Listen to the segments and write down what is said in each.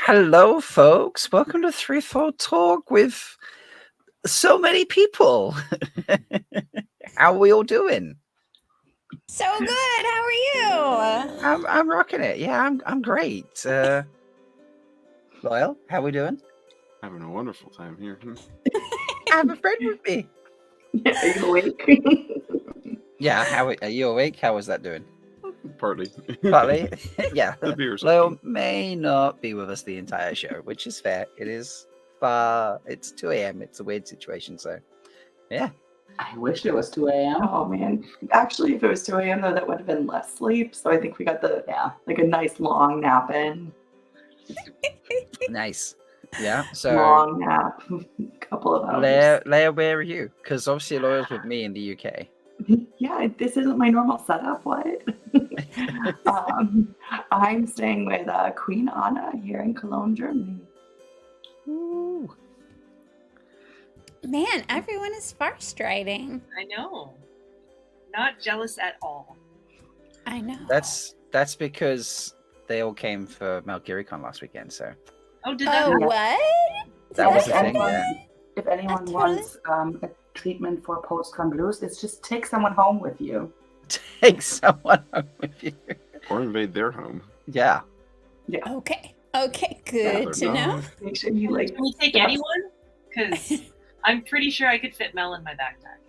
Hello, folks. Welcome to Threefold Talk with so many people. How are we all doing? So good. How are you? I'm rocking it. Yeah, I'm great. Loyal, how are we doing? Having a wonderful time here. I have a friend with me. Are you awake? Yeah. How are you awake? How was that doing? Partly. Partly. Yeah. The beer's Loyal may not be with us the entire show, which is fair. It is far. It's 2 a.m. It's a weird situation. So, yeah. I wish it was 2 a.m. Oh man. Actually, if it was 2 a.m. though, that would have been less sleep. So I think we got like a nice long nap in. Nice. Yeah. So long nap. Couple of hours. Leigh-A, where are you? Because obviously Loyal's with me in the UK. Yeah, this isn't my normal setup. What? I'm staying with Queen Anna here in Cologne, Germany. Ooh. Man, everyone is fast riding. I know. Not jealous at all. I know. That's because they all came for Malkier last weekend. So. Oh, did that? Oh, happen? what? That was the thing. Yeah. If anyone wants a treatment for post-con blues, it's just take someone home with you. Take someone home with you. Or invade their home. Yeah. Yeah. Okay. Okay. Good to know. Make sure you Can we take anyone? Because I'm pretty sure I could fit Mel in my backpack.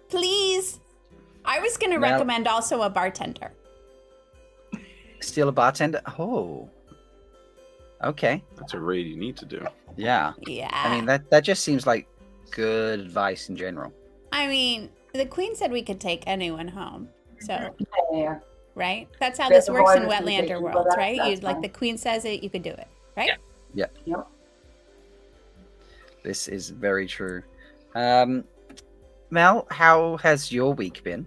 Please. I was going to Mel- recommend also a bartender. Steal a bartender. Oh. Okay. That's a raid you need to do. Yeah. Yeah. I mean that just seems like good advice in general. I mean, the queen said we could take anyone home. So, Yeah. right? That's how There's this a works in boy that can take Wetlander you, world, but right? that's You like fine. the queen says it, you can do it, right? Yeah. Yep. This is very true. Mel, how has your week been?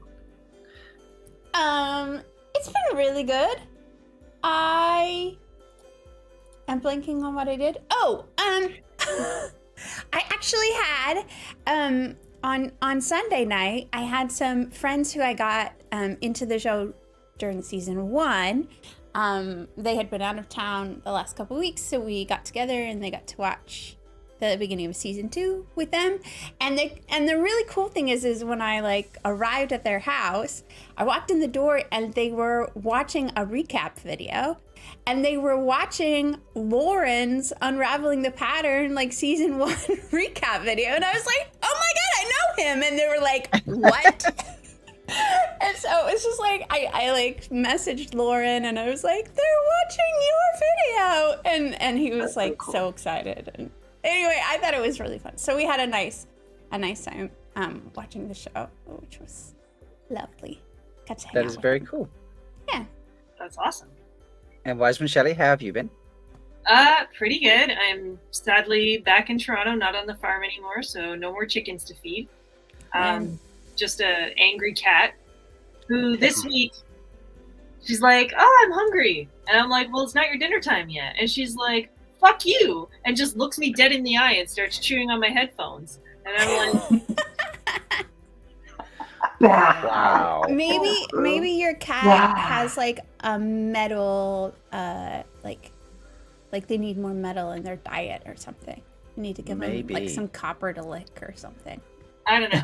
It's been really good. I am blanking on what I did. Oh, I actually had on Sunday night, I had some friends who I got into the show during season 1. They had been out of town the last couple weeks, so we got together and they got to watch the beginning of season 2 with them. And the really cool thing is when I arrived at their house, I walked in the door and they were watching a recap video. And they were watching Lauren's Unraveling the Pattern, season 1 recap video. And I was like, oh my God, I know him. And they were like, what? And so it's just I messaged Lauren and I was like, they're watching your video. And he was That's so cool. so excited. And anyway, I thought it was really fun. So we had a nice time watching the show, which was lovely. got to hang That out is with very them. cool. That's awesome. And Wiseman Shelley, how have you been? Pretty good. I'm sadly back in Toronto, not on the farm anymore, so no more chickens to feed. Just a angry cat who this week she's like, "Oh, I'm hungry," and I'm like, "Well, it's not your dinner time yet," and she's like, "Fuck you," and just looks me dead in the eye and starts chewing on my headphones, and I'm like, Wow. Maybe your cat has like a metal, like they need more metal in their diet or something. You need to give them like some copper to lick or something. I don't know.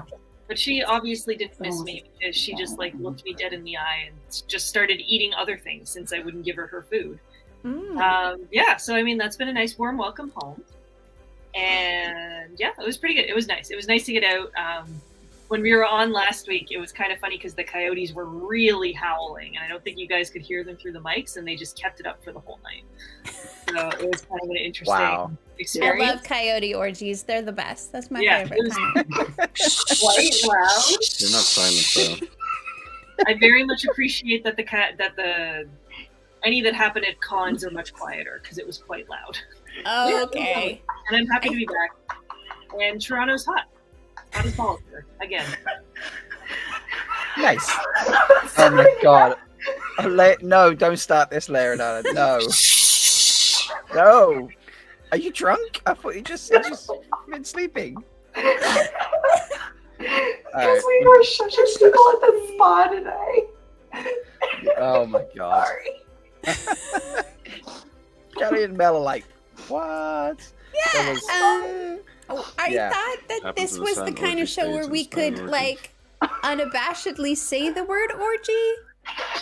But she obviously didn't miss me because she just like looked me dead in the eye and just started eating other things since I wouldn't give her food. Yeah, so I mean that's been a nice warm welcome home, and yeah, it was pretty good. It was nice. It was nice to get out. When we were on last week, it was kind of funny because the coyotes were really howling, and I don't think you guys could hear them through the mics, and they just kept it up for the whole night. So it was kind of an interesting experience. I love coyote orgies. They're the best. That's my favorite it was kind. quite loud. They're not silent though. I very much appreciate that any that happen at cons are much quieter because it was quite loud. Oh, okay. And I'm happy to be back. And Toronto's hot. Hot as balls here again. Nice. Oh my god. No, don't start this, Leigh-A. No. No. Are you drunk? I thought you just been sleeping. Because we were shushing people at the spa today. Oh my god. Sorry. Kelly and Mel are like, what? Yeah. I thought that Happens this to the was the silent kind orgy of show where phase we in silent could orgy. like unabashedly say the word orgy.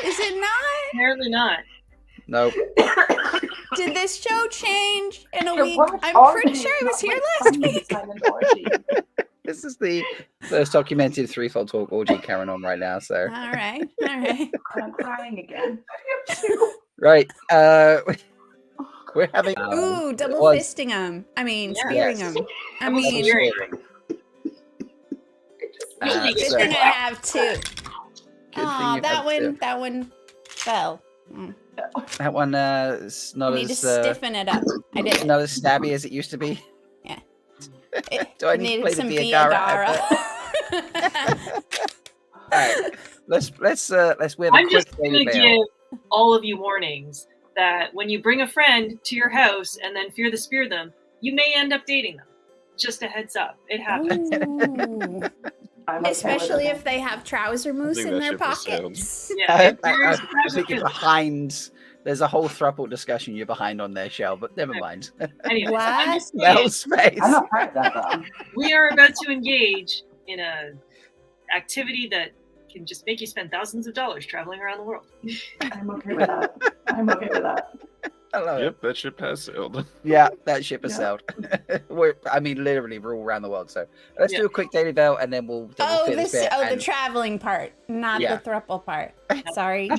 Is it not? Apparently not. Nope. Did this show change in a It week? was I'm pretty orgy, sure I was not here like last funny week. silent orgy. This is the first documented threefold talk orgy carrying on right now, so. All right. All right. I'm crying again. Right. We're having. Ooh, double was- fisting them. I mean, Yeah. spearing Yes. them. I Double mean, spearing. Uh, you're so- gonna have to. Good thing Oh, you that had to. one fell. That one is not I need to as stiffen it up. I did. not as stabby as it used to be. It Do I need to needed play the some Viagra Viagra. All right, let's wear the I'm quick just going daily to bail. give all of you warnings that when you bring a friend to your house and then fear to spear them, you may end up dating them. Just a heads up. It happens. Ooh. I'm okay Especially with if they have trouser moose think in that their ship has sailed. pockets. Yeah. I there's- was thinking behind. There's a whole throuple discussion you're behind on there, Shell, but never mind. Anyways, What? I'm just saying, Mel's face. I'm not part of that though. we are about to engage in a activity that can just make you spend thousands of dollars traveling around the world. I'm okay with that. I'm okay with that. I love it. Yep, that ship has sailed. Yeah, that ship has Yeah. sailed. Literally, we're all around the world. So let's Yeah. do a quick daily veil, and then we'll Oh, fit this bit. the and- traveling part, not Yeah. the thruple part. Sorry.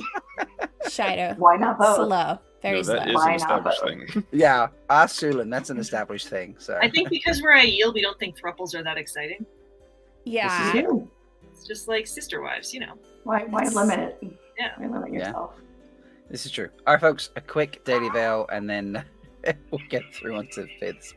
Shido. Why not both? Slow. Very No, slow. that is Why an not established both? thing. Yeah, Sulan, that's an established thing. So I think because we're Aiel, we don't think thruples are that exciting. Yeah. You do. It's just like sister wives, you know. Why limit? Yeah. Why limit Yeah. yourself? this is true. All right, folks, a quick daily veil, and then we'll get through onto Fids.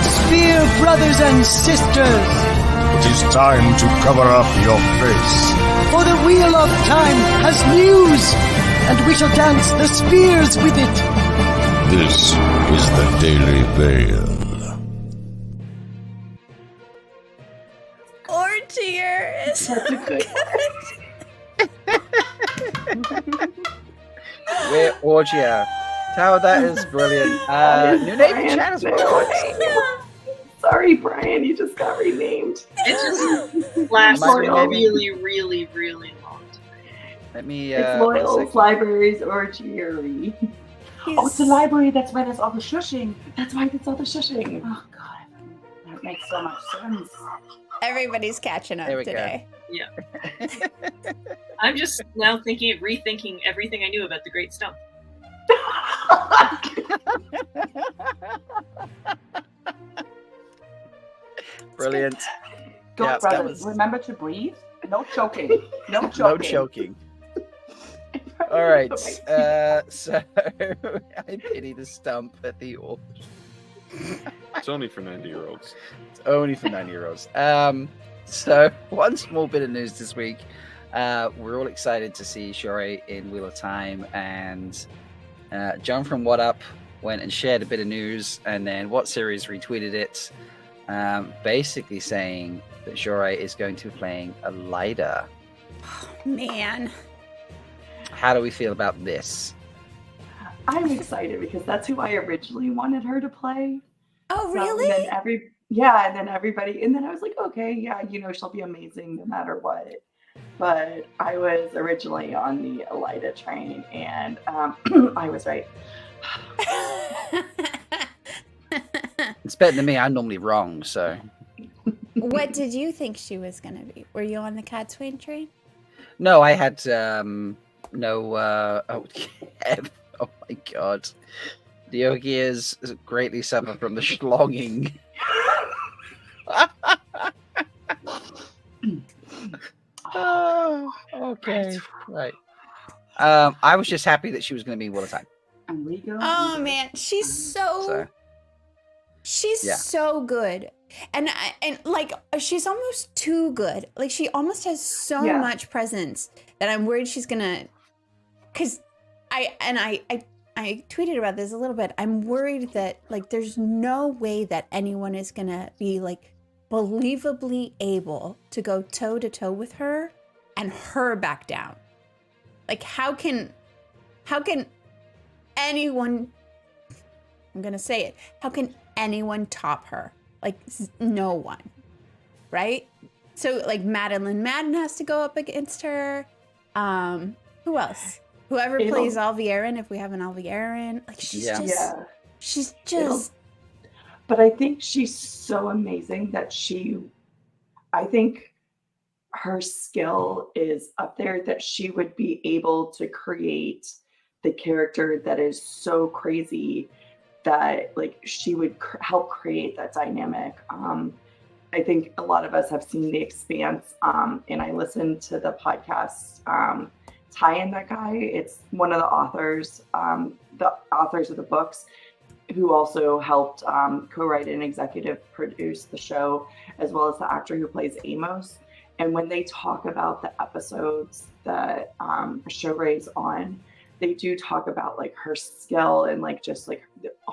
Spear brothers and sisters, It is time to cover up your face. for the wheel of time has news, and we shall dance the spears with it. This is the Daily Veil. Orgier is That's a good We're Orgia. How that is brilliant. New name in chat as well. Sorry, Brian, you just got renamed. It just lasts Might for be a maybe- really, really, really long time. Let me. It's one Loyal's second. Libraries or Jerry. Oh, it's a library. That's why there's all the shushing. That's why there's all the shushing. Oh, God. It makes so much sense. Everybody's catching up There we go. today. Yeah. I'm just now rethinking everything I knew about the Great Stump. Brilliant. Go, Yeah, that brothers. was- Remember to breathe. No choking. No choking. No choking. All right. So I pity the stump at the orc. It's only for 90-year-olds. It's only for 9-year-olds. So one small bit of news this week. We're all excited to see Shorey in Wheel of Time, and John from What Up went and shared a bit of news, and then What Series retweeted it, basically saying that Shorey is going to be playing a Leigh-A. Man. How do we feel about this? I'm excited because that's who I originally wanted her to play. Oh, So, really? and then everybody, and then I was like, okay, yeah, she'll be amazing no matter what. But I was originally on the Leigh-A train, and I was right. It's better than me. I'm normally wrong, so. What did you think she was going to be? Were you on the Cat Swain train? No, I had no. Oh my god, the Ogiers greatly suffer from the schlonging. Oh, okay, right. I was just happy that she was going to be Wheel of Time. And we go. Oh, man. She's So She's Yeah. so good. And like she's almost too good. Like she almost has so Yeah. much presence that I'm worried she's gonna, cause I tweeted about this a little bit. I'm worried that like there's no way that anyone is gonna be like believably able to go toe to toe with her and her back down. Like how can anyone, I'm gonna say it, how can anyone top her? Like no one, right? So like Madeline Madden has to go up against her. Who else? Whoever It'll- plays Alvierin, if we have an Alvierin, like she's Yeah. just, Yeah. she's just, But I think she's so amazing that I think her skill is up there, that she would be able to create the character that is so crazy that like she would help create that dynamic. I think a lot of us have seen The Expanse, and I listened to the podcast tie-in that guy. It's one of the authors of the books, who also helped co-write and executive produce the show, as well as the actor who plays Amos. And when they talk about the episodes that Shorey's on, they do talk about like her skill and like just like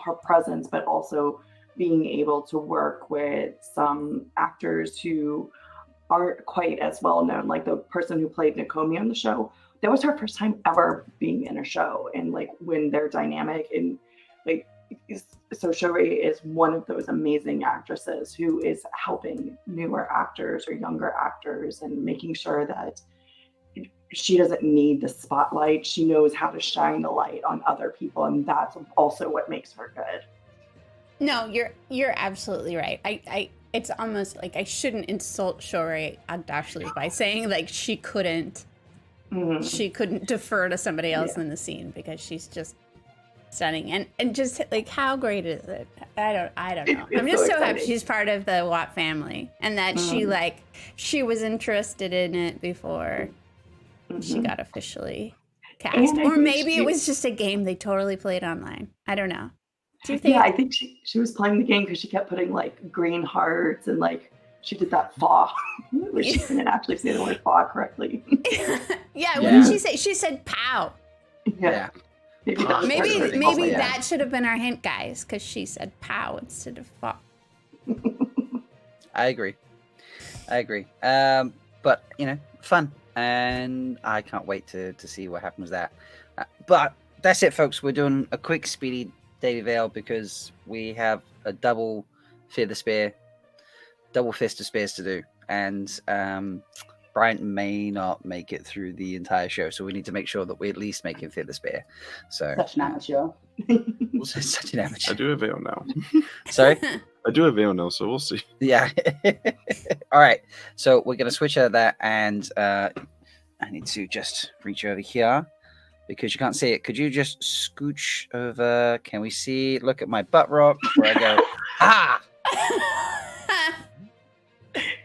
her presence, but also being able to work with some actors who aren't quite as well known. Like the person who played Nakomi on the show, that was her first time ever being in a show, and like when they're dynamic and like, so Shorey is one of those amazing actresses who is helping newer actors or younger actors and making sure that she doesn't need the spotlight. She knows how to shine the light on other people, and that's also what makes her good. no, you're absolutely right. I it's almost like I shouldn't insult Shorey Agdashlu by saying like she couldn't defer to somebody else in the scene, because she's just stunning. And just like how great is it? I don't know. It's I'm just so happy exciting. she's part of the Watt family, and that she was interested in it before she got officially cast. And I Or think maybe it was just a game they totally played online. I don't know. Do you think? Yeah, I think she was playing the game because she kept putting like green hearts, and like she did that faw, which she didn't actually say the word faw correctly. Yeah, what did she say? She said pow. Yeah. Maybe that was part of her Maybe thing. yeah. that should have been our hint, guys, because she said pow instead of faw. I agree. But fun, and I can't wait to see what happens there. But that's it, folks. We're doing a quick, speedy Daily Veil because we have a double fist of spears to do, and Brian may not make it through the entire show, so we need to make sure that we at least make him fear the spear. So Such an amateur. such an amateur. I do a veil now. Sorry. I do have veil now, so we'll see. Yeah. All right. So we're going to switch out of that, and I need to just reach over here because you can't see it. Could you just scooch over? Can we see? Look at my butt rock where I go, ah!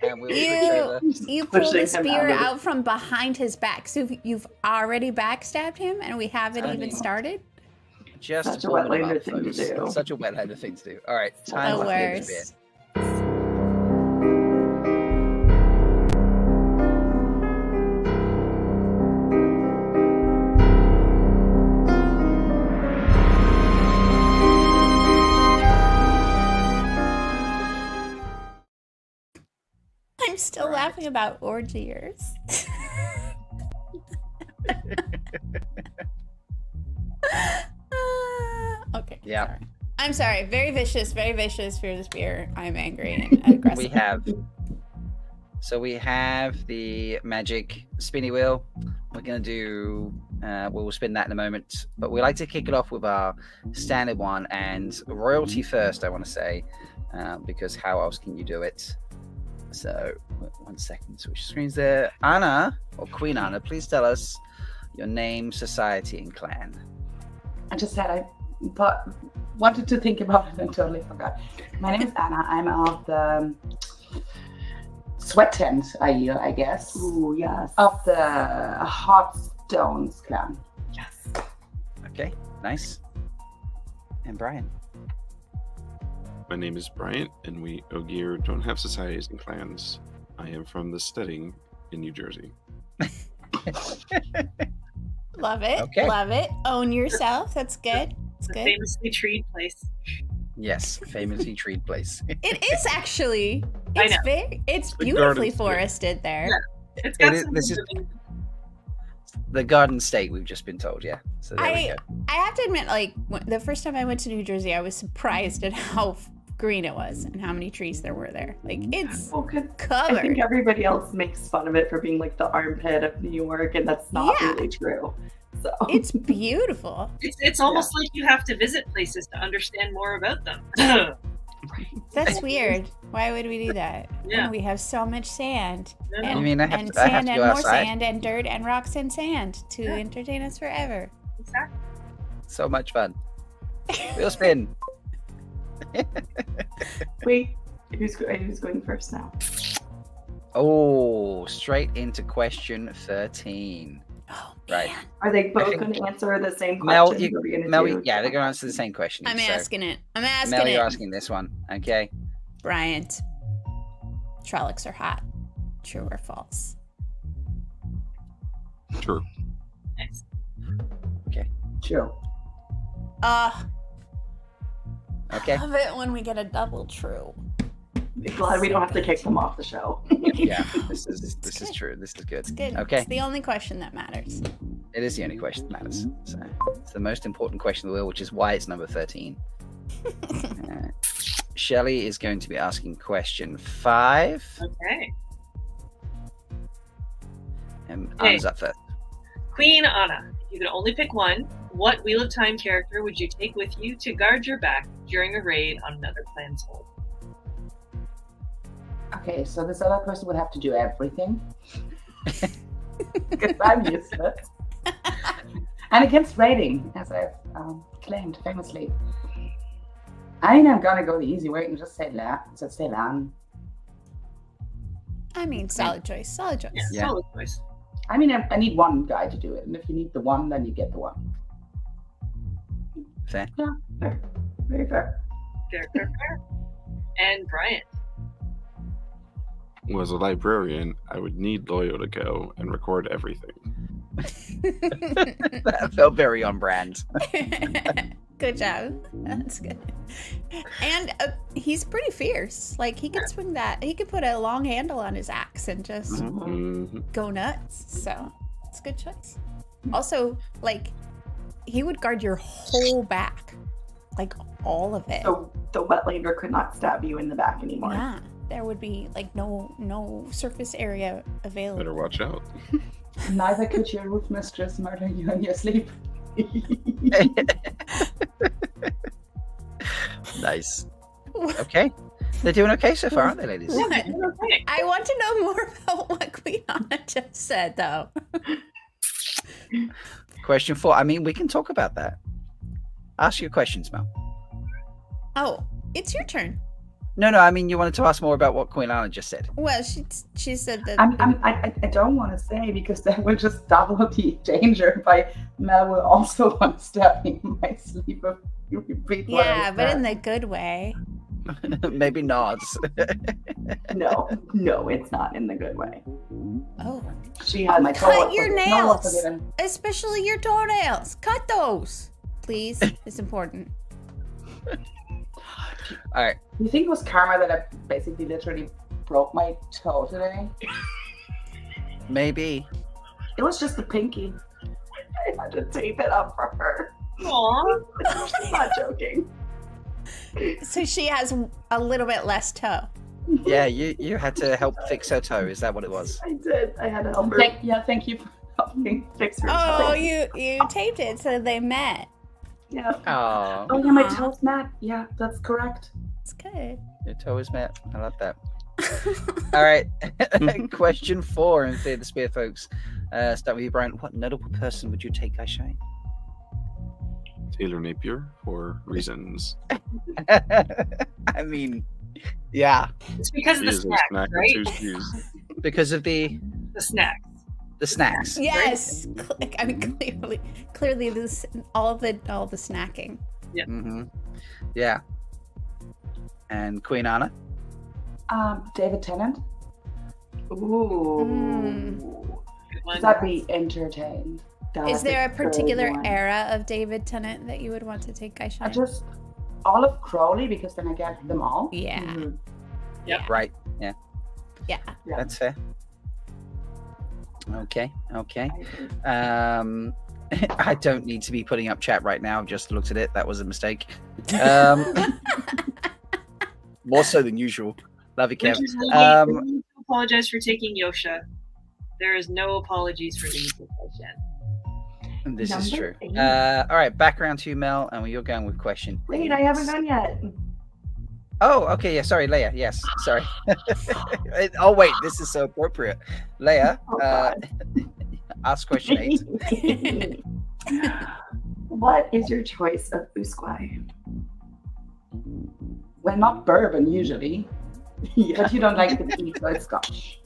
And we'll switch over. You pull the Pushing him spear out of out from behind his back. So you've already backstabbed him, and we haven't even started? Just Such a warming him Wetlander up, thing to folks. do. Such a Wetlander thing to do. All right. Time The to play this worst. bit. I'm still laughing about orgiers. Okay. Yeah. Sorry. I'm sorry. Very vicious. Very vicious. Fear the spear. I'm angry and aggressive. We have the magic spinny wheel. We're gonna do. We'll spin that in a moment, but we like to kick it off with our standard one and royalty first. I want to say, because how else can you do it? So 1 second. Switch screens there. Anna or Queen Anna, please tell us your name, society, and clan. I just said wanted to think about it and totally forgot. My name is Anna. I'm of the Sweat Tent, I guess. Ooh, yes. Of the Hot Stones clan. Yes. Okay, nice. And Brian. My name is Bryant, and we Ogier don't have societies and clans. I am from the Steading in New Jersey. Love it. Okay. Love it. Own yourself. That's good. It's The good. famously treed place. Yes, famously treed place. It is actually. I It's know. it's The beautifully garden's good. forested there. Yeah. It's got It is- some. this is- The Garden State, we've just been told, yeah. So there we go. I have to admit, like the first time I went to New Jersey, I was surprised at how green it was and how many trees there were there. Like it's Well, 'cause I covered. think everybody else makes fun of it for being like the armpit of New York, and that's not Yeah. really true. So It's beautiful. It's almost like you have to visit places to understand more about them. That's weird. Why would we do that? Yeah. When we have so much sand. No, no. And, You mean I have and to- I have sand to and go more outside? sand and dirt and rocks and sand to Yeah. entertain us forever. Exactly. So much fun. Wheel spin. wait, who's going first now? Oh, straight into question 13. Oh, Right. man. Are they both think- going to answer the same Mel, question? Or are we gonna Mel, do- yeah, they're going to answer the same question. I'm so, asking it. I'm asking Mel, it. you're asking this one. Okay. Bryant. Trollocs are hot. True or false? True. Nice. True. Okay. Love it when we get a double true. Glad we don't have to kick them off the show. Yeah, this is good. true. This is good. It's good. Okay. It's the only question that matters. It is the only question that matters. So it's the most important question of the wheel, which is why it's number 13. Shelly is going to be asking question 5. Okay. And Okay. Anna's up first. Queen Anna, if you could only pick one, what Wheel of Time character would you take with you to guard your back during a raid on another clan's hold? Okay, so this other person would have to do everything. Because I'm useless. And against raiding, as I've claimed famously. I mean, I'm gonna go the easy way and just say Lan. I mean, solid choice. Solid choice. Yeah, Yeah. solid choice. I mean, I need one guy to do it, and if you need the one, then you get the one. Fair. Very fair. Fair, fair, fair. And Bryant. Well, as a librarian, I would need Loyo to go and record everything. That felt very on brand. Good job. That's good. And he's pretty fierce. Like he could swing that. He could put a long handle on his axe and just Mhm. go nuts. So it's a good choice. Also, like he would guard your whole back, like all of it. So the Wetlander could not stab you in the back anymore. Yeah, there would be like no surface area available. Better watch out. Neither could your Roofmistress murder you in your sleep. Nice. Okay. They're doing okay so far, aren't they, ladies? What? Okay. I want to know more about what Queen Anna just said, though. Question 4. I mean, we can talk about that. Ask your questions, Mel. Oh, it's your turn. No, I mean, you wanted to ask more about what Queen Anna just said. Well, she said that. I don't want to say because that will just double the danger. By Mel will also want to stab me in my sleep if you repeat what I Yeah, but in said. the good way. Maybe not. No, it's not in the good way. Oh, She had my cut your No, nails, forgiven. especially your toenails. Cut those, please. It's important. All right. You think it was karma that I basically literally broke my toe today? Maybe. It was just the pinky. I had to tape it up for her. Aw. She's not joking. So she has a little bit less toe. Yeah, you had to help fix her toe. Is that what it was? I did. I had to help her. Thank you for helping fix her Oh, toe. you taped it so they met. Yeah. Oh, Oh yeah, my Aw. toe's met. Yeah, that's correct. It's good. your toe is met. I love that. All right. Question 4 in Fear the Spear, folks. Start with you, Brian. What notable person would you take, Guy Shine? Taylor Napier for reasons. I mean, yeah, It's because of He the is a snacks, snack right? with 2 shoes. because of the The snacks. snacks. Yes. I mean, clearly, this all the snacking. Mm-hmm. Yeah. And Queen Anna. David Tennant. Ooh. Good one. Does that be entertained? Is there a particular one. era of David Tennant that you would want to take, Guy I Shine? just Olive Crowley because then I get them all. Yeah. Mhm. Right. Yeah. Yeah. Yeah. That's fair. Okay. I agree. I don't need to be putting up chat right now. I've just looked at it. That was a mistake. More so than usual. Love you, Kev. Which is we need to apologize for taking Yosha. There is no apologies for these question. This is Number true. 8. All right, back around to you, Mel, and you're going with question. Wait, I haven't done yet. Oh, okay. Yeah, sorry, Leigh-A. Yes, sorry. Oh, wait, this is so appropriate. Leigh-A, Oh, God. ask question 8. What is your choice of usquai? Well, not bourbon usually, Yeah. but you don't like the tea, so it's Scotch.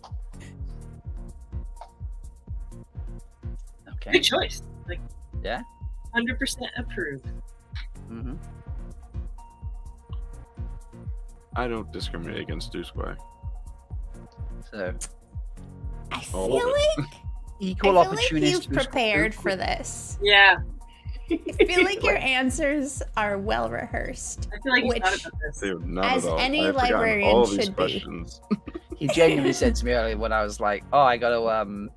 Okay. Good choice. Like, Yeah. 100% approved. Mm-hmm. I don't discriminate against Dusquai. So, I All feel of like equal I feel like opportunity. you've prepared for this. Yeah. I feel like your answers are well rehearsed. I feel like you Which- thought about this. Dude, not As at all. any I've forgotten librarian all these should be. questions. He genuinely said to me earlier when I was like, "Oh, I got to,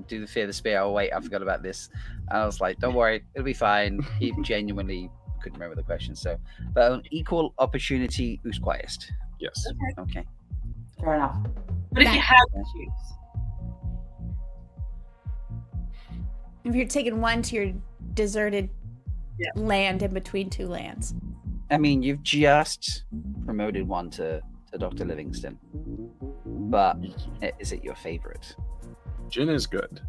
do the Fear the Spear." Oh, wait, I forgot about this. And I was like, "Don't worry, it'll be fine." He genuinely couldn't remember the question. So, but an equal opportunity, who's quietest? Yes. Okay. Fair enough. But if you That- had to choose, If you're taking one to your deserted Yeah. land in between two lands. I mean, you've just promoted one to Dr. Livingston, but is it your favorite? Gin is good.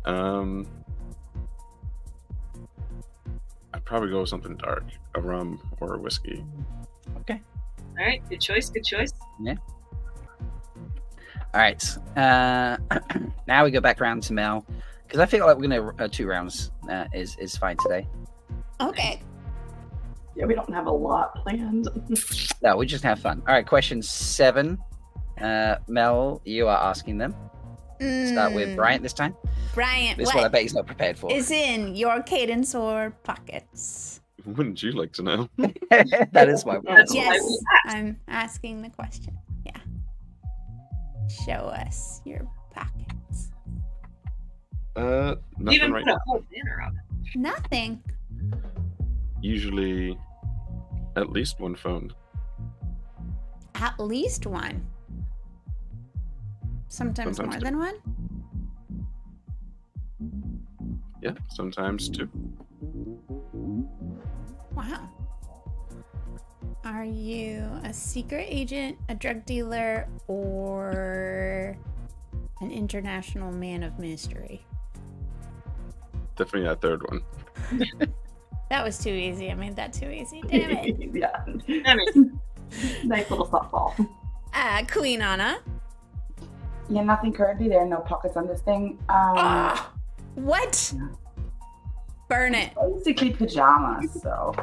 I'd probably go with something dark, a rum or a whiskey. Okay. all right, good choice, good choice. All right. Now we go back around to Mel, because I feel like we're gonna 2 rounds is fine today. Okay. Yeah, we don't have a lot planned. No, we just have fun. All right, question 7. Mel, you are asking them. Start with Bryant this time. Bryant, This one I what bet he's not prepared for. is in your cadence or pockets? Wouldn't you like to know? That is my That's point. why Yes, we asked. I'm asking the question. Yeah. Show us your pockets. Nothing Even right put now. a whole banner up. Nothing. Usually at least one phone. At least one. Sometimes Sometimes more two. than one. Yeah, sometimes 2. Wow. Are you a secret agent, a drug dealer, or an international man of mystery? Definitely that third one. That was too easy. I made that too easy. Damn it. Yeah. Damn it. Nice little softball. Queen Anna. Yeah, nothing currently. There are no pockets on this thing. What? Burn it. Basically pajamas, so.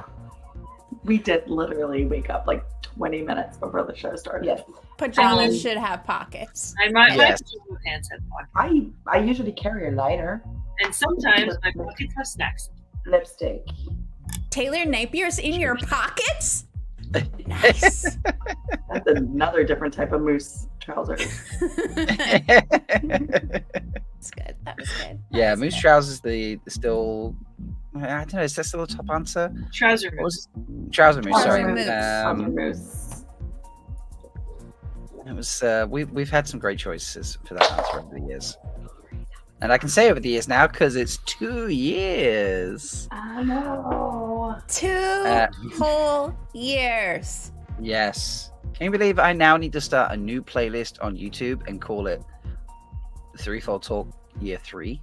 We did literally wake up like 20 minutes before the show started. Yes. Pajamas should have pockets. My Yes. pajama pants have pockets. I usually carry a lighter, And sometimes my pockets have snacks. lipstick. Taylor Napier's in your pockets? Nice. That's another different type of moose trousers. That's good. That was good. Yeah, moose trousers. The still. I don't know. Is that still a top answer? Trouser What moose. was it? Trouser moose. Sorry. Trouser moose. Moose. It was. We've had some great choices for that answer over the years, and I can say over the years now because it's 2 years. I know. 2 whole years. Yes. Can you believe I now need to start a new playlist on YouTube and call it Threefold Talk Year 3?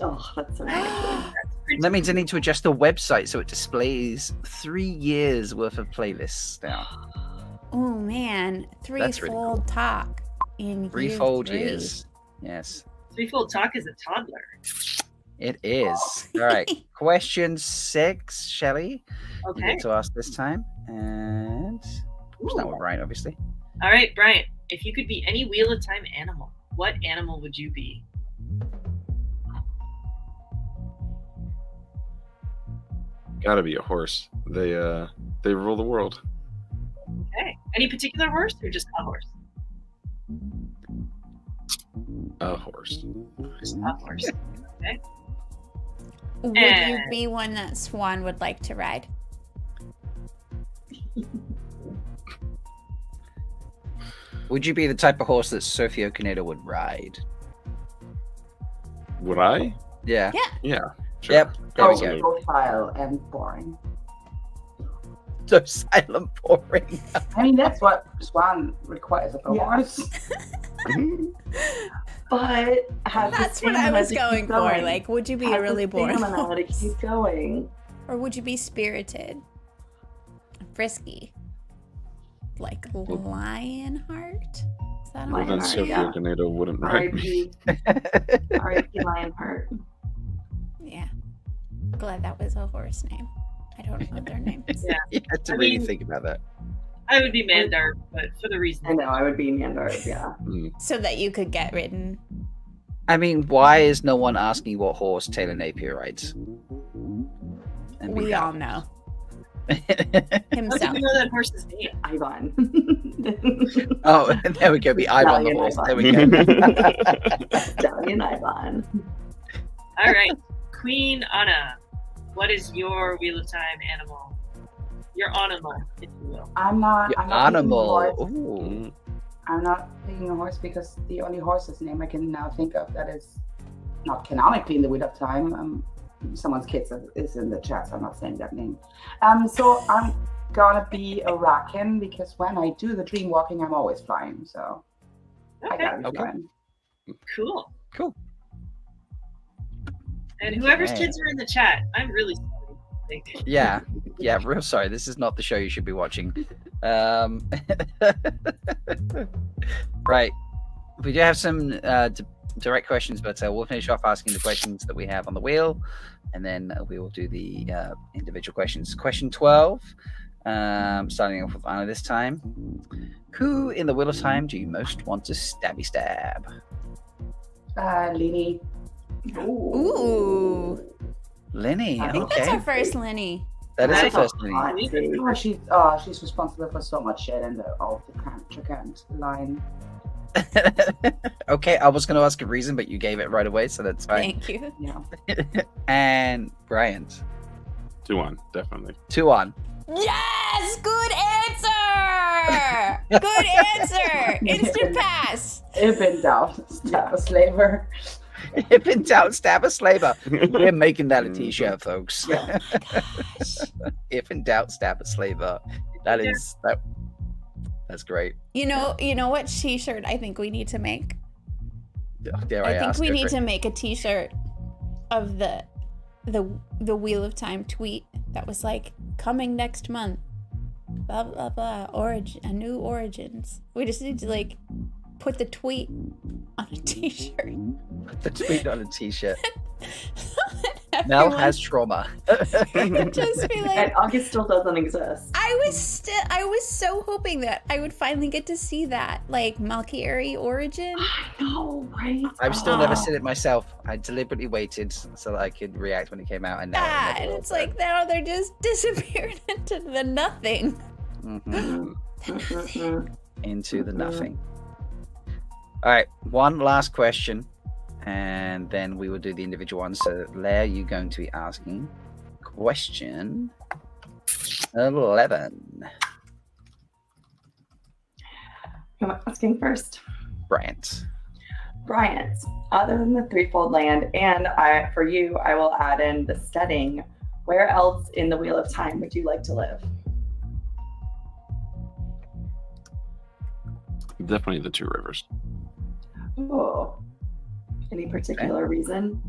Oh, that's so amazing. That means I need to adjust the website so it displays 3 years worth of playlists now. Oh man, That's really threefold talk in Threefold year 3. years. Yes, Threefold talk is a toddler. it is. All right. Question 6, Shelly. You Okay. get to ask this time. And it's not with Brian, obviously. All right, Brian. If you could be any Wheel of Time animal, what animal would you be? Gotta be a horse. They rule the world. Okay. Any particular horse or just a horse? A horse. Just a horse. Okay. Would you be one that Swan would like to ride? Would you be the type of horse that Sophie Okonedo would ride? Would I? Yeah. Yeah. Sure. Yep. There we Absolutely. go. Profile and boring. So silent boring. I mean, that's what Swan requires of a Yeah. horse. But That's what I was going for. Like, would you be a really boring to horse? keep going. Or would you be spirited? Frisky? Like Lionheart? Is that Well, on then Lionheart, Sophie yeah. Okonedo wouldn't ride me. R.I.P. R.I.P. Lionheart. Yeah. Glad that was a horse name. I don't know what their name is. Yeah. You had to I really mean- think about that. I would be Mandar, but for the reason. I know, I would be Mandar, yeah. So that you could get ridden. I mean, why is no one asking what horse Taylor Napier rides? And We be all that. know. How did Himself. you know that horse's name? Ivan. Oh, there we go. Be Ivan the Stallion horse. Ivan. There we go. Stallion Ivan. All right. Queen Anna, what is your Wheel of Time animal? Your animal, if you will. I'm not. Your I'm not picking a animal. horse. Ooh. I'm not picking a horse because the only horse's name I can now think of that is not canonically in the Wheel of Time. Someone's kid is in the chat, so I'm not saying that name. So I'm gonna be a raccoon because when I do the dream walking, I'm always flying. So I Okay, gotta be Okay. flying. cool. Cool. And whoever's Okay. kids are in the chat, I'm really sorry. Like, Yeah. Yeah. Real sorry. This is not the show you should be watching. Right. We do have some direct questions, but we'll finish off asking the questions that we have on the wheel, and then we will do the individual questions. Question 12, starting off with Anna this time. Who in the Wheel of Time do you most want to stabby stab? Leigh-A. Ooh. Lenny. I think okay. that's our first Lenny. That is the That's first Lenny. Hot take. She's responsible for so much shit in all of the Tracant line. Okay, I was going to ask a reason, but you gave it right away, so that's fine. Thank you. Yeah. And Bryant. 2-1, definitely. 2-1. Yes! Good answer! Good answer! Instant pass! If in doubt, stab a slaver. If in doubt, stab a slaver. We're making that a t-shirt, folks. Yeah. Gosh. If in doubt, stab a slaver. That's great. You know what t-shirt I think we need to make? Dare I think ask? we Go need for to it. make a t-shirt of the Wheel of Time tweet that was like, coming next month, blah blah blah, a new origins. We just need to like put the tweet on a t-shirt. The tweet on a t-shirt. Mel has trauma. Just be like, And August still doesn't exist. I was so hoping that I would finally get to see that, like, Malkier origin. I know, right? I've still never seen it myself. I deliberately waited so that I could react when it came out, and now I And never it's will. like now they're just disappeared into the nothing. Into the nothing. All right, one last question, and then we will do the individual ones. So, Leigh-A, you're going to be asking question 11. Who am I asking first? Bryant. Bryant, other than the threefold land, and for you, I will add in the steading. Where else in the Wheel of Time would you like to live? Definitely the Two Rivers. Oh, any particular reason?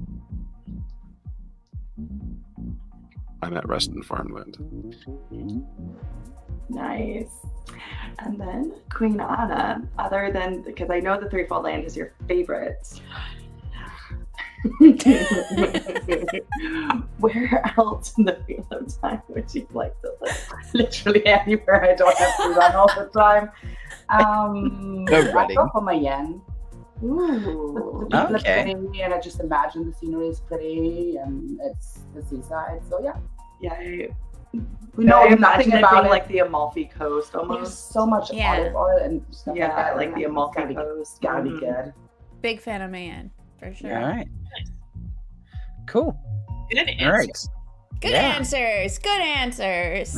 I'm at rest in farmland. Nice. And then Queen Anna, other than, because I know the threefold land is your favorite. Where else in the Wheel of Time would you like to live? Literally anywhere. I don't have to run all the time. No I running. go for my yen. Ooh. The people Okay. are pretty, and I just imagine the scenery is pretty, and it's the seaside. So yeah, Yeah, we know I nothing imagine it about being it. like the Amalfi Coast There's almost. so much Yeah. olive oil and stuff Yeah, like that. like the It's Amalfi gotta be- Coast. Gotta be Mhm. good. Big fan of Mayan, for sure. All right. Cool. Good All right. answer. Good Yeah. answers. Good answers.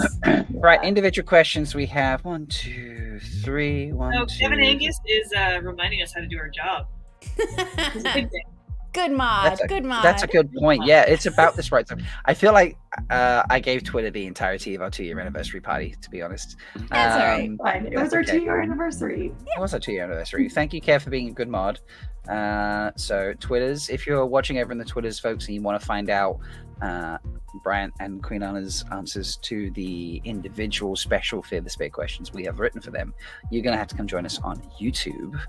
Right. Individual questions. We have 1, 2, 3. 1, So 2. Kevin Angus is reminding us how to do our job. It's a good thing. Good mod. That's a- Good mod. That's a good point. Yeah, it's about this right time. I feel like I gave Twitter the entirety of our 2-year anniversary party, to be honest. That's all right. Fine. It was That's our okay. 2-year anniversary. It was our 2-year anniversary. Thank you, Kev, for being a good mod. So Twitters, if you're watching over in the Twitters, folks, and you want to find out Bryant and Queen Anna's answers to the individual special Fear the Spade questions we have written for them, you're going to have to come join us on YouTube.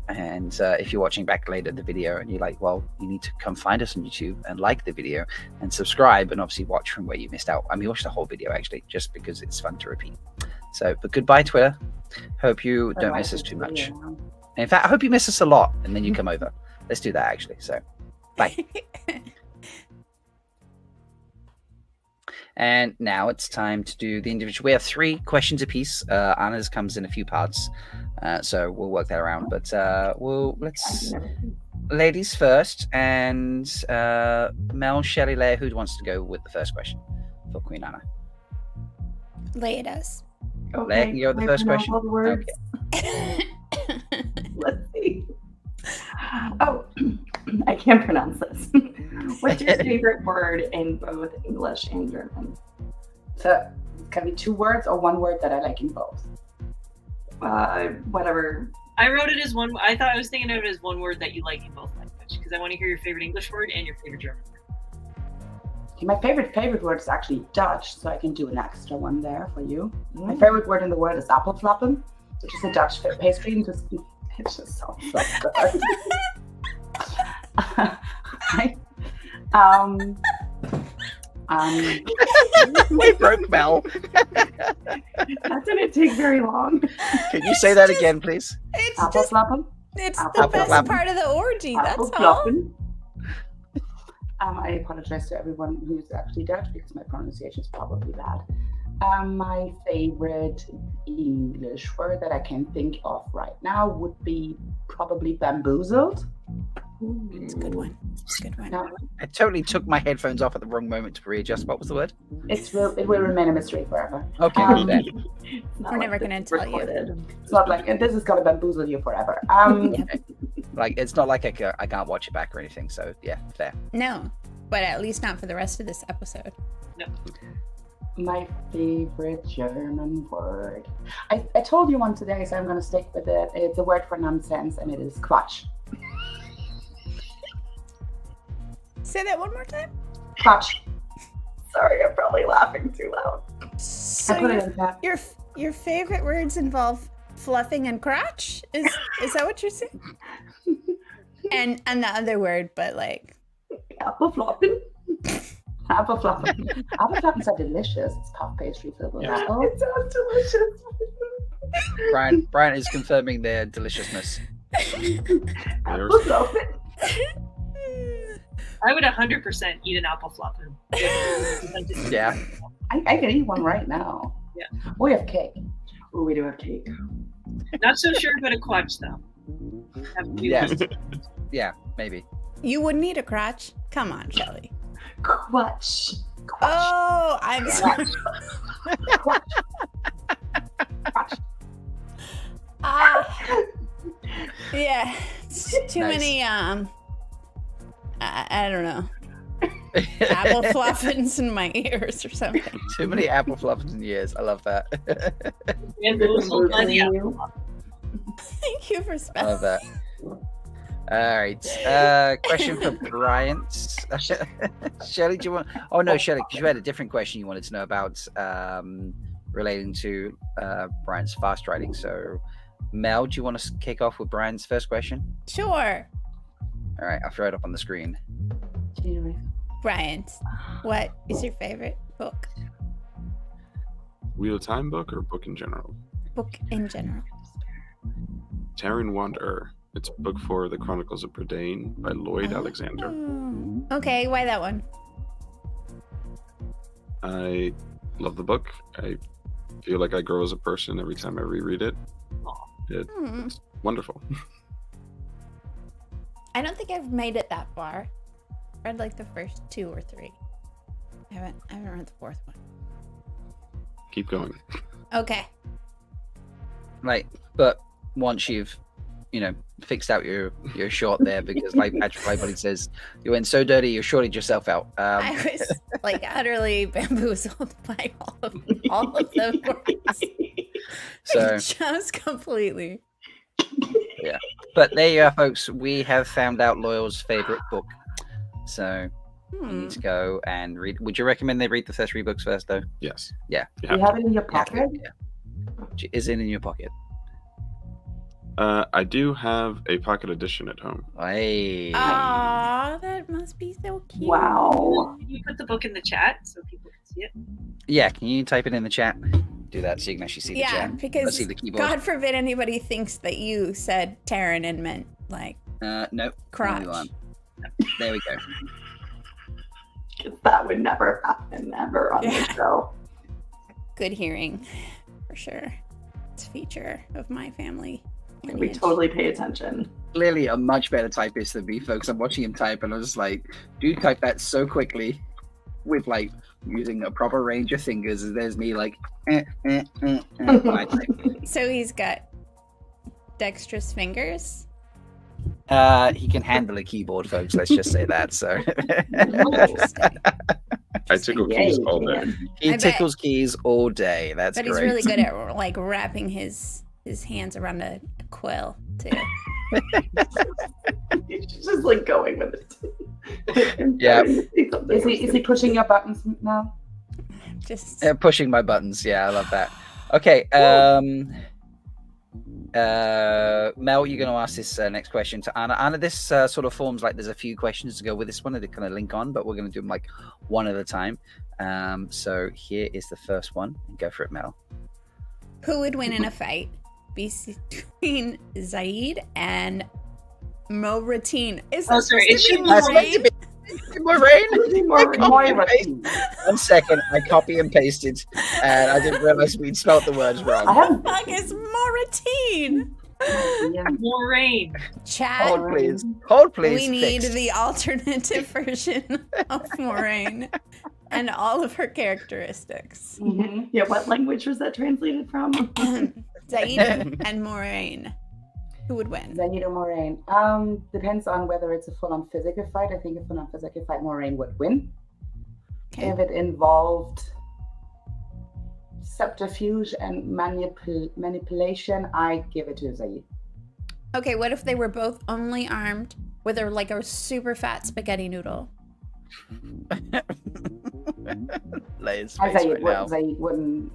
And if you're watching back later the video and you're like, well, you need to come find us on YouTube and like the video and subscribe and obviously watch from where you missed out. I mean, watch the whole video actually, just because it's fun to repeat. So, but goodbye, Twitter. Hope you don't miss us too much. In fact, I hope you miss us a lot, and then you come over. Let's do that, actually. So, bye. And now it's time to do the individual. We have 3 questions apiece. Anna's comes in a few parts, so we'll work that around. But let's ladies first, and Mel, Shelly, Leigh-A, who wants to go with the first question for Queen Anna? Leigh-A does. Leigh-A can go with the I first pronounce question. all the words. Let's see. Oh, I can't pronounce this. What's your favorite word in both English and German? So it can be 2 words or 1 word that I like in both. Whatever. I wrote it as one. I was thinking of it as one word that you like in both languages because I want to hear your favorite English word and your favorite German word. Okay, my favorite word is actually Dutch, so I can do an extra one there for you. My favorite word in the world is appelflappen, which is a Dutch pastry. And it just sounds so good. We broke Mel. That didn't take very long. Can you say that again, please? It's just, Appelflappen. it's Apple the best flappen. part of the orgy. That's all. Appelflappen. I apologize to everyone who's actually Dutch because my pronunciation is probably bad. My favorite English word that I can think of right now would be probably bamboozled. It's a good one. It's a good one. No, I totally took my headphones off at the wrong moment to readjust. What was the word? it will remain a mystery forever. Okay, Um, It's not We're like never this gonna is tell you. recorded. It's not like this is gonna bamboozle you forever. like it's not like I can't watch it back or anything. So yeah, fair. No, but at least not for the rest of this episode. No. My favorite German word. I told you one today, so I'm going to stick with it. It's a word for nonsense, and it is Quatsch. Say that one more time. Quatsch. Sorry, I'm probably laughing too loud. So I put it in chat. your favorite words involve fluffing and crotch? Is that what you're saying? And the other word, but like Apple flopping. Apple fluffing. Apple fluffings are delicious. It's puff pastry filled with Yeah. apple. It sounds delicious. Brian is confirming their deliciousness. Apple flopping. I would 100% eat an apple flopping. Yeah. I can eat one right now. Yeah. We have cake. Oh, we do have cake. Not so sure about a quatch though. Have to- Yeah. Yeah, maybe. you wouldn't eat a crotch. Come on, Shelly. Quatsch. Quatsch. Oh, I'm sorry. Yeah, it's too Nice. many. I don't know. Apple fluffins in my ears or something. Too many apple fluffins in years. I love that. And those will fly the apple. Thank you for I spelling. love that. All right. Question for Bryant. Shelly, do you want? Oh no, Shelly, because you had a different question you wanted to know about relating to Bryant's fast riding. So, Mel, do you want to kick off with Bryant's first question? Sure. All right, I'll throw it up on the screen. Bryant, what is your favorite book? Wheel of Time book or book in general? Book in general. Taryn Wanderer. It's book 4 of the Chronicles of Prydain by Lloyd Alexander. Oh. Okay, why that one? I love the book. I feel like I grow as a person every time I reread it. It's wonderful. I don't think I've made it that far. Read like the first 2 or 3. I haven't read the 4th one. Keep going. Okay. Like, but once you've, fixed out your short there, because like Patrick Lightbody says, you went so dirty, you shorted yourself out. I was like utterly bamboozled by all of the words. So Just completely. yeah, but there you are, folks. We have found out Loyal's favorite book. So you need to go and read. Would you recommend they read the first 3 books first, though? Yes. Yeah. You have it in your pocket? Yeah. Is it in your pocket? I do have a pocket edition at home. Hey. Aw, that must be so cute. Wow. Can you put the book in the chat so people can see it? Yeah, can you type it in the chat? Do that so you can actually see the chat. Yeah, because see the keyboard. God forbid anybody thinks that you said Taryn and meant like Nope. crotch. No, there we go. That would never happen ever on Yeah. the show. Good hearing, for sure. It's a feature of my family. We lineage. totally pay attention. Clearly a much better typist than me, folks. I'm watching him type and I was just like, dude, type that so quickly with like using a proper range of fingers. And there's me like, when I type. So he's got dexterous fingers. He can handle a keyboard, folks. Let's just say that. So Interesting. I tickle Yeah, keys you all day. can. he I bet. tickles keys all day. That's But great. he's really good at like wrapping his hands around a quill too. He's just like going with it. Yeah. Is he pushing your buttons now? Just Pushing my buttons. Yeah, I love that. Okay. Mel, you're going to ask this next question to Anna. Anna, this sort of forms like there's a few questions to go with this one that kind of link on, but we're going to do them like one at a time. So here is the first one. Go for it, Mel. who would win in a fight between Zaid and Moratine? Is Oh, sorry, it should be Moraine? Moraine. 1 second, I copy and pasted, and I didn't realize we'd spelled the words wrong. What the fuck is Moratine? Moraine. Chad, Hold, please. we need Fixed. the alternative version of Moraine and all of her characteristics. Mm-hmm. Yeah, what language was that translated from? Zaid and Moraine. Who would win? Zaid or Moraine? Depends on whether it's a full-on physical fight. I think a full-on physical fight, Moraine would win. Okay. If it involved subterfuge and manipulation, I give it to Zaid. Okay, what if they were both only armed with a super fat spaghetti noodle? Leia's face right now. Zaid wouldn't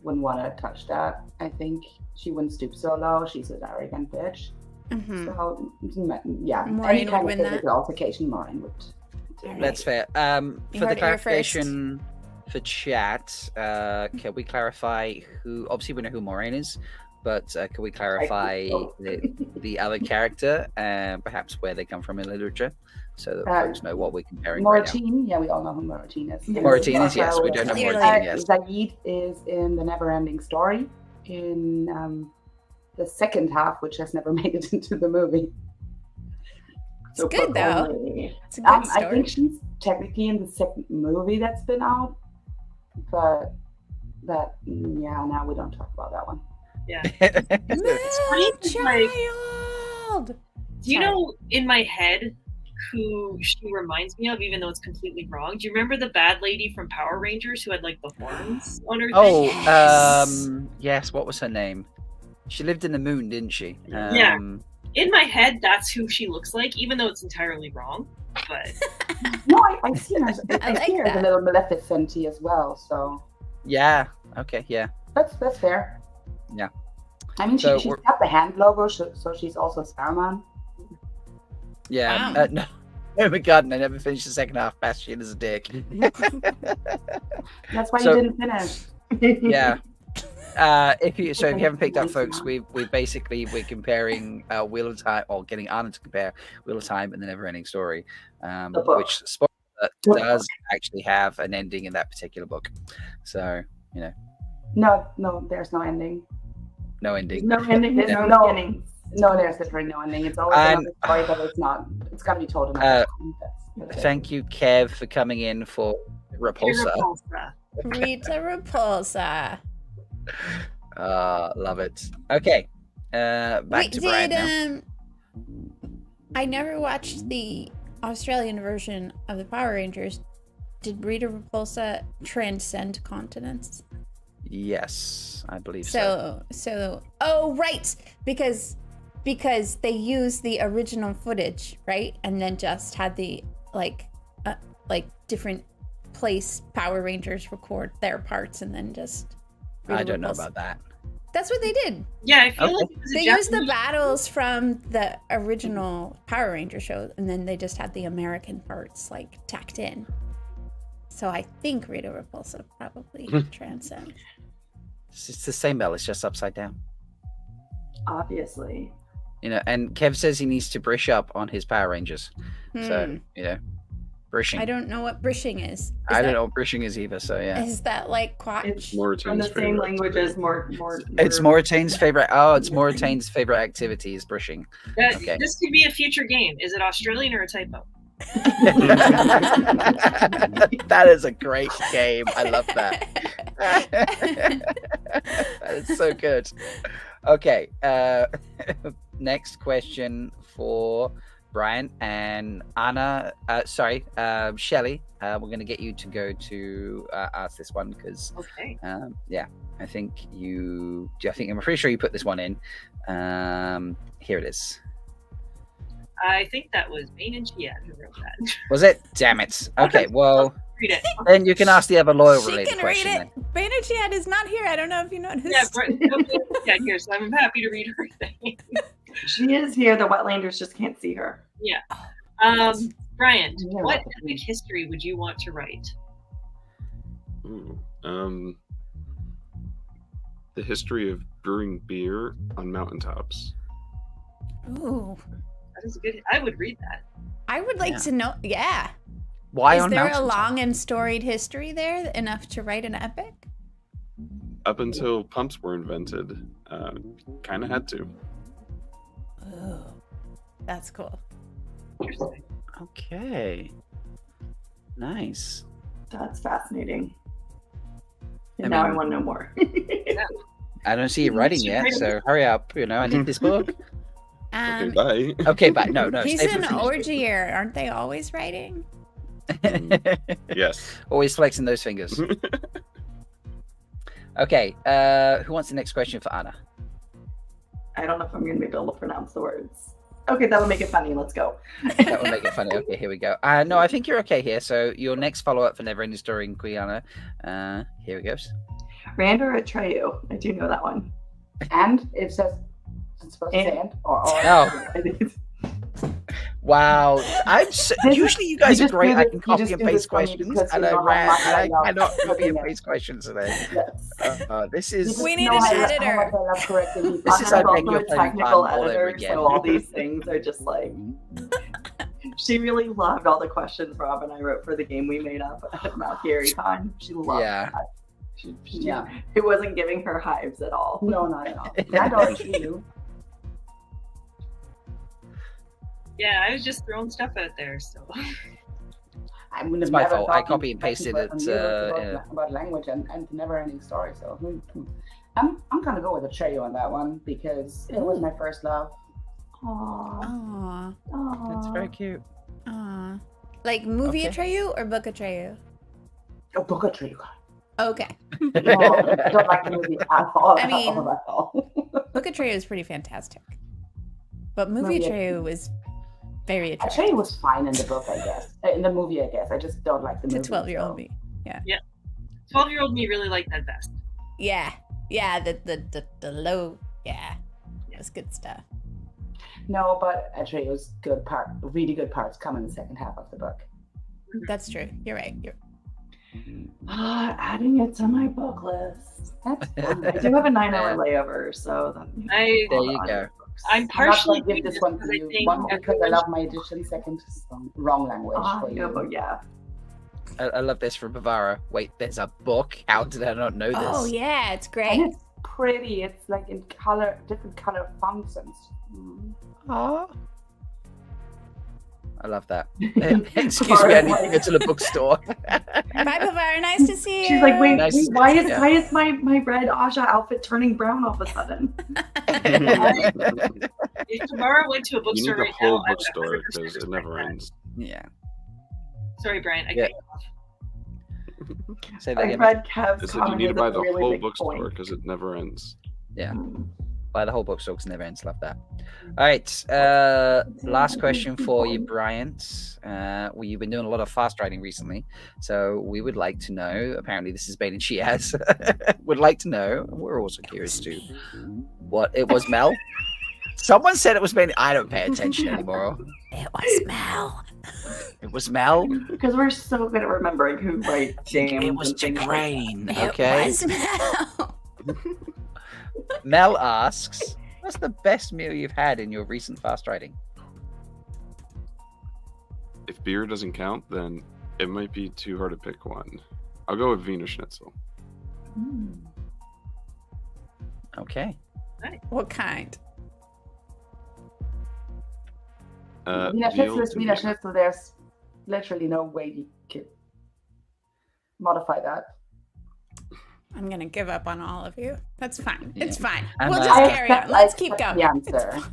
want to touch that. I think she wouldn't stoop so low. She's an arrogant bitch. Mm-hmm. So yeah, Maureen any kind would of win physical altercation, Maureen would. That's fair. For the clarification for chat, can we clarify who? Obviously, we know who Maureen is, but can we clarify the other character and perhaps where they come from in literature, so that folks know what we're comparing? Moratine, yeah, we all know who Moratine is. Moratine is, yes, we don't know Moratine, yes. Zaid is in the Never-Ending Story in the second half, which has never made it into the movie. It's good though. It's a good story. I think she's technically in the second movie that's been out, but now we don't talk about that one. Yeah. Child. Do you know in my head who she reminds me of, even though it's completely wrong? Do you remember the bad lady from Power Rangers who had like the horns on her thing? Yes. What was her name? She lived in the moon, didn't she? Yeah. In my head, that's who she looks like, even though it's entirely wrong. But no, I see her. I see her as a little Maleficent as well. So yeah, okay, yeah, that's fair. Yeah, I mean, she's got the hand logo, so she's also Saruman. Yeah, no. Oh my god, and I never finished the second half. Bastion is a dick. That's why you didn't finish. Yeah. If you haven't picked up, folks, we're comparing Wheel of Time, or getting Anna to compare Wheel of Time and the Never-Ending Story, which does actually have an ending in that particular book. So No, there's no ending. No ending. No ending. There's no beginning. No, there's literally no ending. It's always another story, but it's not. It's got to be told in another context. Thank you, Kev, for coming in for Repulsa. Rita Repulsa. Love it. Okay. Back to Brian now. I never watched the Australian version of the Power Rangers. Did Rita Repulsa transcend continents? Yes, I believe so. Oh, right, because they used the original footage, right, and then just had the like different place Power Rangers record their parts, and then just. I don't know about that. That's what they did. Yeah, I feel like they used the battles from the original Power Ranger show, and then they just had the American parts tacked in. So I think Rita Repulsa probably transcends. It's the same bell. It's just upside down. Obviously. And Kev says he needs to brush up on his Power Rangers. So brushing. I don't know what brushing is. I don't know what brushing is either. So yeah. Is that like quatch? It's from the same language as more. It's Moratane's favorite. Oh, it's Moratane's favorite activity is brushing. Okay. This could be a future game. Is it Australian or a typo? That is a great game. I love that. That is so good. Okay. Next question for Brian and Anna. Shelly. We're going to get you to go to ask this one because, I'm pretty sure you put this one in. Here it is. I think that was Bain&Chiad who wrote that. Was it? Damn it. Okay, well, read it. Then you can ask the other loyal related question. She can read it. Bain&Chiad is not here. I don't know if you noticed. Yeah, here, so I'm happy to read her thing. She is here. The Wetlanders just can't see her. Yeah. Brian, what epic history would you want to write? The history of brewing beer on mountaintops. Ooh. That is good. I would read that. I would like to know. Yeah. Why is on there mountaintops? a long and storied history there enough to write an epic? Up until pumps were invented, kind of had to. Oh, that's cool. Interesting. Okay. Nice. That's fascinating. And now I want to know more. I don't see you writing yet, so hurry up. I need this book. Okay, bye. Okay, bye. No. He's an orgier. Aren't they always writing? Yes. Always flexing those fingers. Okay, who wants the next question for Anna? I don't know if I'm going to be able to pronounce the words. Okay, that'll make it funny. Let's go. That will make it funny. Okay, here we go. No, I think you're okay here. So your next follow-up for Neverending Story in Quiana. Here it goes. Rand or Atreyu? I do know that one. And it says it's supposed to say and or No. Wow. Usually you guys are great. I can copy and paste questions, and I cannot copy and paste questions today. This is. We need an editor. This is I think also a technical editor, so all these things are just like. She really loved all the questions Rob and I wrote for the game we made up at Malkier Adventures. She loved that. It wasn't giving her hives at all. No, not at all. I don't see you. Yeah, I was just throwing stuff out there, so. I would have It's my never fault. thought I copy and pasted it. About language and never-ending story. So I'm gonna go with Atreyu on that one because it was my first love. Aww. That's very cute. Aww. Like movie Atreyu or book Atreyu? Oh, book Atreyu. Okay. No, I don't like the movie at all. I mean, at all. book Atreyu is pretty fantastic, but movie Atreyu is very attractive. Atreyu was fine in the book, I guess. In the movie, I guess. I just don't like the movie. The 12-year-old me. Yeah. 12-year-old me really liked that best. Yeah. Yeah. The low. Yeah. That's good stuff. No, but Atreyu's really good parts come in the second half of the book. That's true. You're right. Adding it to my book list. That's fine. I do have a 9-hour layover, so there you go. I'm partially I'm not gonna give this one to you. One because I love my edition. Second, wrong language for you. Yeah. I love this from Bavara. Wait, there's a book? How did I not know this? Oh yeah, it's great. And it's pretty. It's like in color, different color fonts and. Aww. I love that. Excuse me, I need to go to the bookstore. Bye, Bavara. Nice to see you. She's like, wait, Nice why is my red Aja outfit turning brown all of a sudden? If tomorrow went to a bookstore right now, you need the whole bookstore because it never ends. Yeah. Sorry, Brian. I cut you off. Say that again. read Kev's It's like you need to buy the really whole big bookstore point. because it never ends. Yeah. Buy the whole bookstore because it never ends. Love that. All right. Last question for you, Bryant. Well, you've been doing a lot of fast writing recently, so we would like to know. Apparently, this is Bain&Chiad. Would like to know. We're also curious too. What it was, Mel? Someone said it was Bain. I don't pay attention anymore. It was Mel. It was Mel. Because we're so good at remembering who writes games. It was and things like Jagrain. It Okay. was Mel. Mel asks, "What's the best meal you've had in your recent fast writing?" If beer doesn't count, then it might be too hard to pick one. I'll go with Wiener Schnitzel. Okay. What kind? Wiener Schnitzel is Wiener Schnitzel. There's literally no way you could modify that. I'm gonna give up on all of you. That's fine. It's fine. I'm We'll not- just I carry on. accept- Let's I keep accept going. The answer,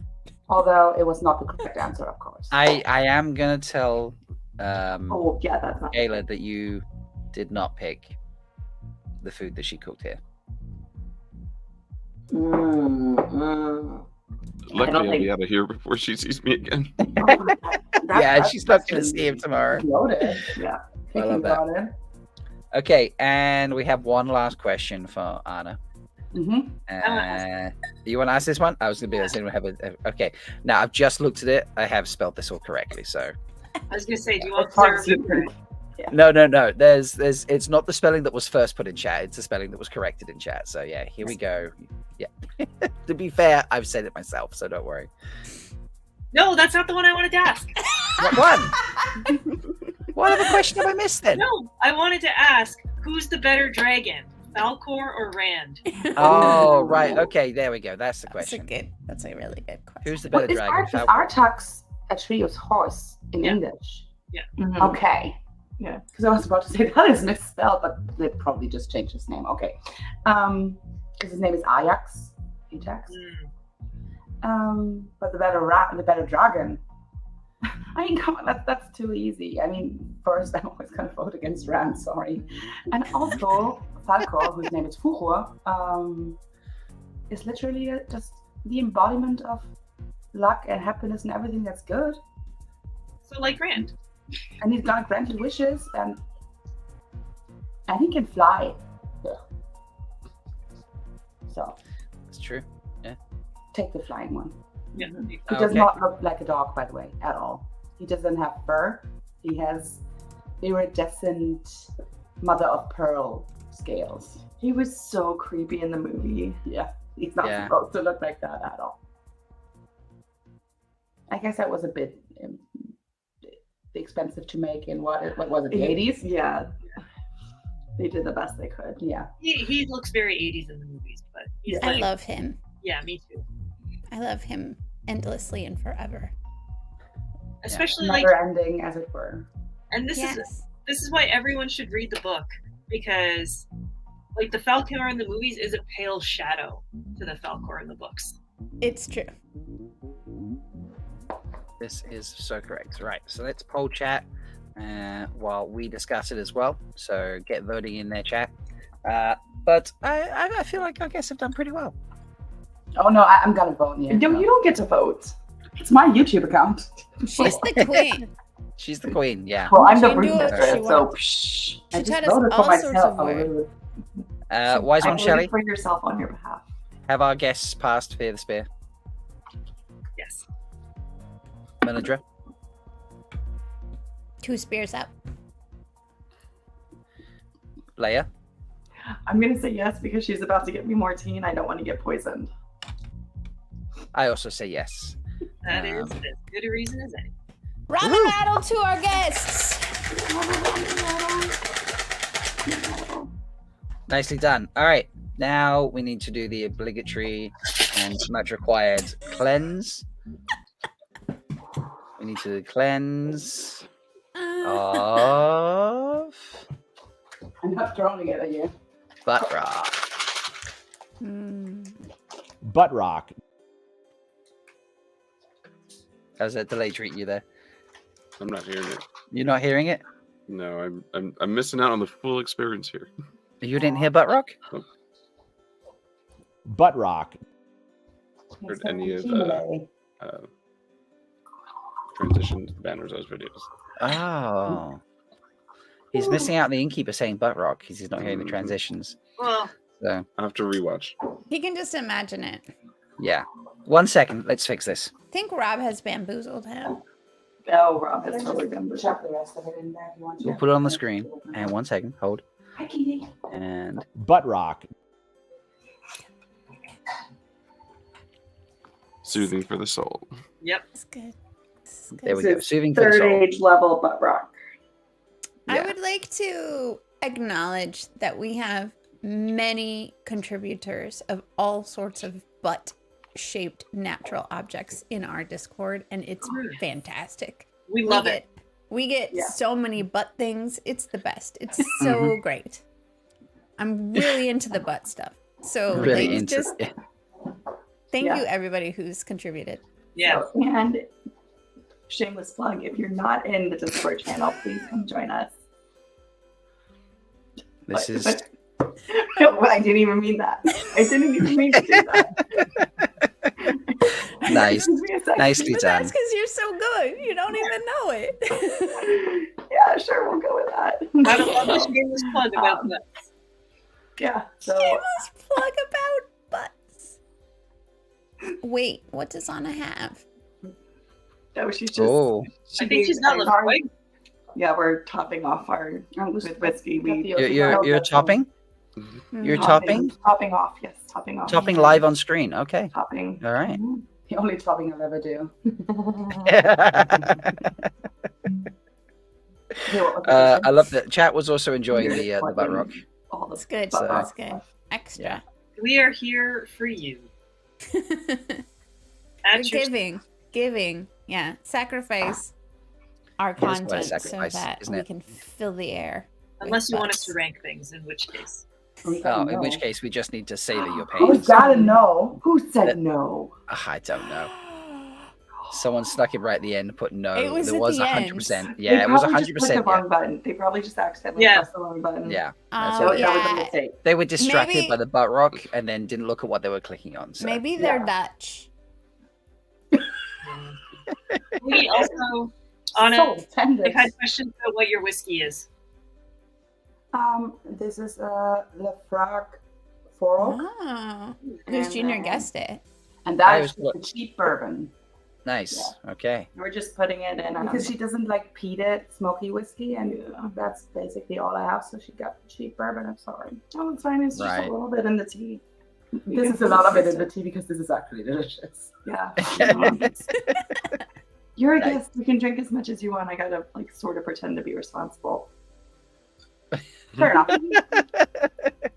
although it was not the correct answer, of course. I am gonna tell Oh, yeah, that's not. Ayla that you did not pick the food that she cooked here. Luckily, I'll be out of here before she sees me again. Yeah, she's not gonna see him tomorrow. Loaded. Yeah. I love that. Okay, and we have one last question for Anna. Mm-hmm. You want to ask this one? I was gonna be able to have a. Okay, now I've just looked at it. I have spelled this all correctly. So. I was gonna say, do you want Part Sarah? secret. No. There's. It's not the spelling that was first put in chat. It's the spelling that was corrected in chat. So yeah, here we go. Yeah. To be fair, I've said it myself, so don't worry. No, that's not the one I wanted to ask. What one? What other question have I missed then? No, I wanted to ask, who's the better dragon, Falcor or Rand? Oh, right. Okay, there we go. That's the question. That's a really good question. Who's the better Is dragon? is Artax Atreyu's horse in English? Yeah. Mhm. Okay. Yeah. Because I was about to say that is misspelled, but they probably just changed his name. Okay. Because his name is Ajax. Ajax. But the better dragon. I mean, come on, that's too easy. I mean, first, I'm always going to vote against Rand, sorry. And also, Falcor, whose name is Furor, is literally just the embodiment of luck and happiness and everything that's good. So like Rand. And he's gonna grant his wishes, and he can fly. Yeah. So. It's true. Yeah. Take the flying one. Yeah. He does not look like a dog, by the way, at all. He doesn't have fur. He has iridescent mother of pearl scales. He was so creepy in the movie. Yeah, he's not supposed to look like that at all. I guess that was a bit expensive to make in what was it, the 80s? Yeah. They did the best they could. Yeah. He looks very 80s in the movies, but he's I love him. Yeah, me too. I love him endlessly and forever. Especially never ending, as it were. And this is why everyone should read the book, because like the Falcor in the movies is a pale shadow to the Falcor in the books. It's true. This is so correct. Right, so let's poll chat while we discuss it as well. So get voting in their chat. But I feel like I guess I've done pretty well. Oh no, I'm gonna vote. Yeah. No, you don't get to vote. It's my YouTube account. She's the queen. She's the queen, yeah. Well, I'm the Roofmistress, so She I just taught us voted for all sorts myself. of words. Wise One voted Shelly, for yourself on your behalf. have our guests passed Fear the Spear? Yes. Melindhra? 2 spears up. Leigh-A? I'm gonna say yes because she's about to get me more tea and I don't want to get poisoned. I also say yes. That is as good a reason as any. Robin Rattle to our guests. Nicely done. All right, now we need to do the obligatory and much required cleanse. We need to cleanse of I'm not throwing it at you. butt rock. Butt rock. How's that delay treating you there? I'm not hearing it. You're not hearing it? No, I'm missing out on the full experience here. You didn't hear butt rock? Butt rock. Heard any of transition banners, those videos. Oh. He's missing out on the innkeeper saying butt rock because he's not hearing the transitions. Well, So I have to rewatch. He can just imagine it. yeah. 1 second, let's fix this. I think Rob has bamboozled him. Oh, Rob has totally been Check the rest of it in there if you want to. We'll put it on the screen. And 1 second, hold. Hi, Kitty. And Butt rock. Soothing for the soul. yep. It's good. It's good. there we This go. is Soothing for the third soul. age level butt rock. I Yeah. would like to acknowledge that we have many contributors of all sorts of butt-shaped natural objects in our Discord, and it's fantastic. We love it. We get Yeah. so many butt things. It's the best. It's so great. I'm really into the butt stuff. So Really thanks, into just it. thank Yeah. you everybody who's contributed. Yeah. So, and shameless plug, if you're not in the Discord channel, please come join us. This is I didn't even mean that. I didn't even mean to do that. nice. Give me a second. Nicely But done. that's because you're so good. You don't even know it. Yeah, sure, we'll go with that. I don't love this shameless plug about that. Yeah, so Shameless plug about butts. Wait, what does Anna have? no, she's just. Oh, I think she's not looking quite. Yeah, we're topping off our with whiskey. you're topping? You're topping? Topping off, yes, topping off. Topping live on screen. Okay. Topping. All right. The only topping I'll ever do. I love that. Chat was also enjoying the butt rock. All the It's good. So- That's good. Extra. We are here for you. At your Giving. Yeah. Sacrifice our It is quite a content sacrifice, so that isn't we it? can fill the air. Unless you want us butts. to rank things, in which case. Oh, in which case we just need to savor your We pain. gotta know. Who said no? I don't know. Someone snuck it right at the end and put no. It was there at was the 100%. end. Yeah, it was probably just clicked 100%. the wrong button. They probably just accidentally pressed the wrong button. Yeah. Oh, That was a yeah. mistake. They were distracted Maybe- by the butt rock and then didn't look at what they were clicking on. So. Maybe they're Dutch. We also, Anna, So tender. I've had questions about what your whiskey is. This is Le Frog Fork. Oh, Goose Jr. guessed it. And that I is was- the cheap bourbon. Nice. Okay. We're just putting it in. Because she doesn't like peated smoky whiskey, and that's basically all I have. So she got cheap bourbon. I'm sorry. Oh, it's fine. It's just Right. a little bit in the tea. This is a lot of it in the tea because this is actually delicious. Yeah. You're a guest. You can drink as much as you want. I gotta like sort of pretend to be responsible. Fair enough.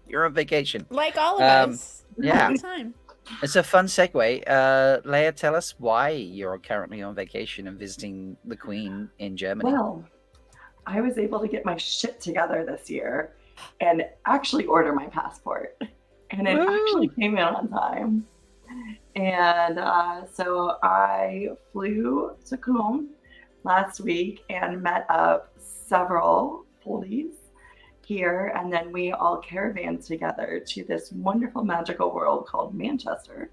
You're on vacation. Like all of us. Yeah. All the time. It's a fun segue. Leigh-A, tell us why you're currently on vacation and visiting the Queen in Germany. Well, I was able to get my shit together this year and actually order my passport. And it actually came in on time. And so I flew to Cologne last week and met up several Polies here. And then we all caravanned together to this wonderful magical world called Manchester.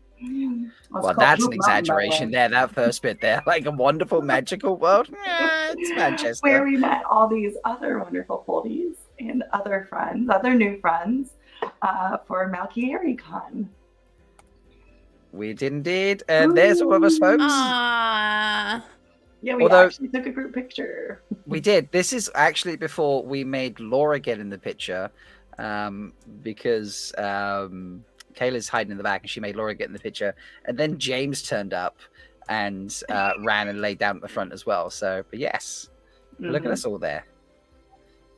Well, that's an exaggeration there, that first bit there. Like a wonderful magical world. Yeah, it's Manchester. Where we met all these other wonderful Polies and other friends, other new friends for Malkier Con. We did indeed. And there's all of us, folks. Aww. Yeah, we Although- actually took a group picture. We did. This is actually before we made Laura get in the picture, because Kayla's hiding in the back and she made Laura get in the picture. And then James turned up and ran and laid down at the front as well. So, but yes, look at us all there.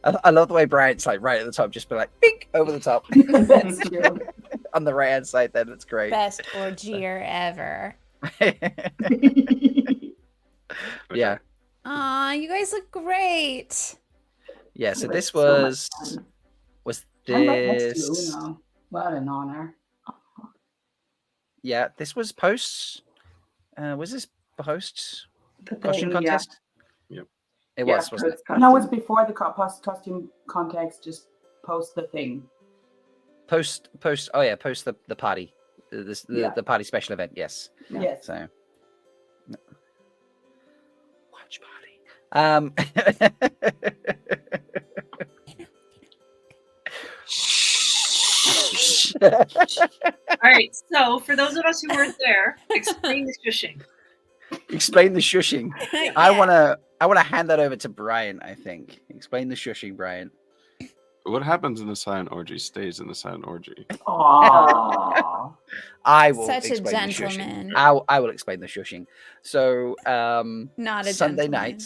I love the way Brian's like right at the top, just be like, bink, over the top. That's true. On the right hand side, then it's great. Best orgier ever. Yeah. Aw, you guys look great. Yeah, so It this so much was fun. I'm right next to you, this Uno. What an honor. yeah, this was post was this post The costume thing, contest? Yep. It Yeah, was, wasn't it? post-costume. No, it's before the costume context. Just post the thing. Post oh yeah, post the party. The party special event, yes. Yes. So watch party. All right. So for those of us who weren't there, explain the shushing. Explain the shushing. I wanna hand that over to Brian, I think. Explain the shushing, Brian. What happens in the silent orgy stays in the silent orgy. Aww. I will Such a explain the gentleman. shushing. I will explain the shushing. So Not a Sunday gentleman. night.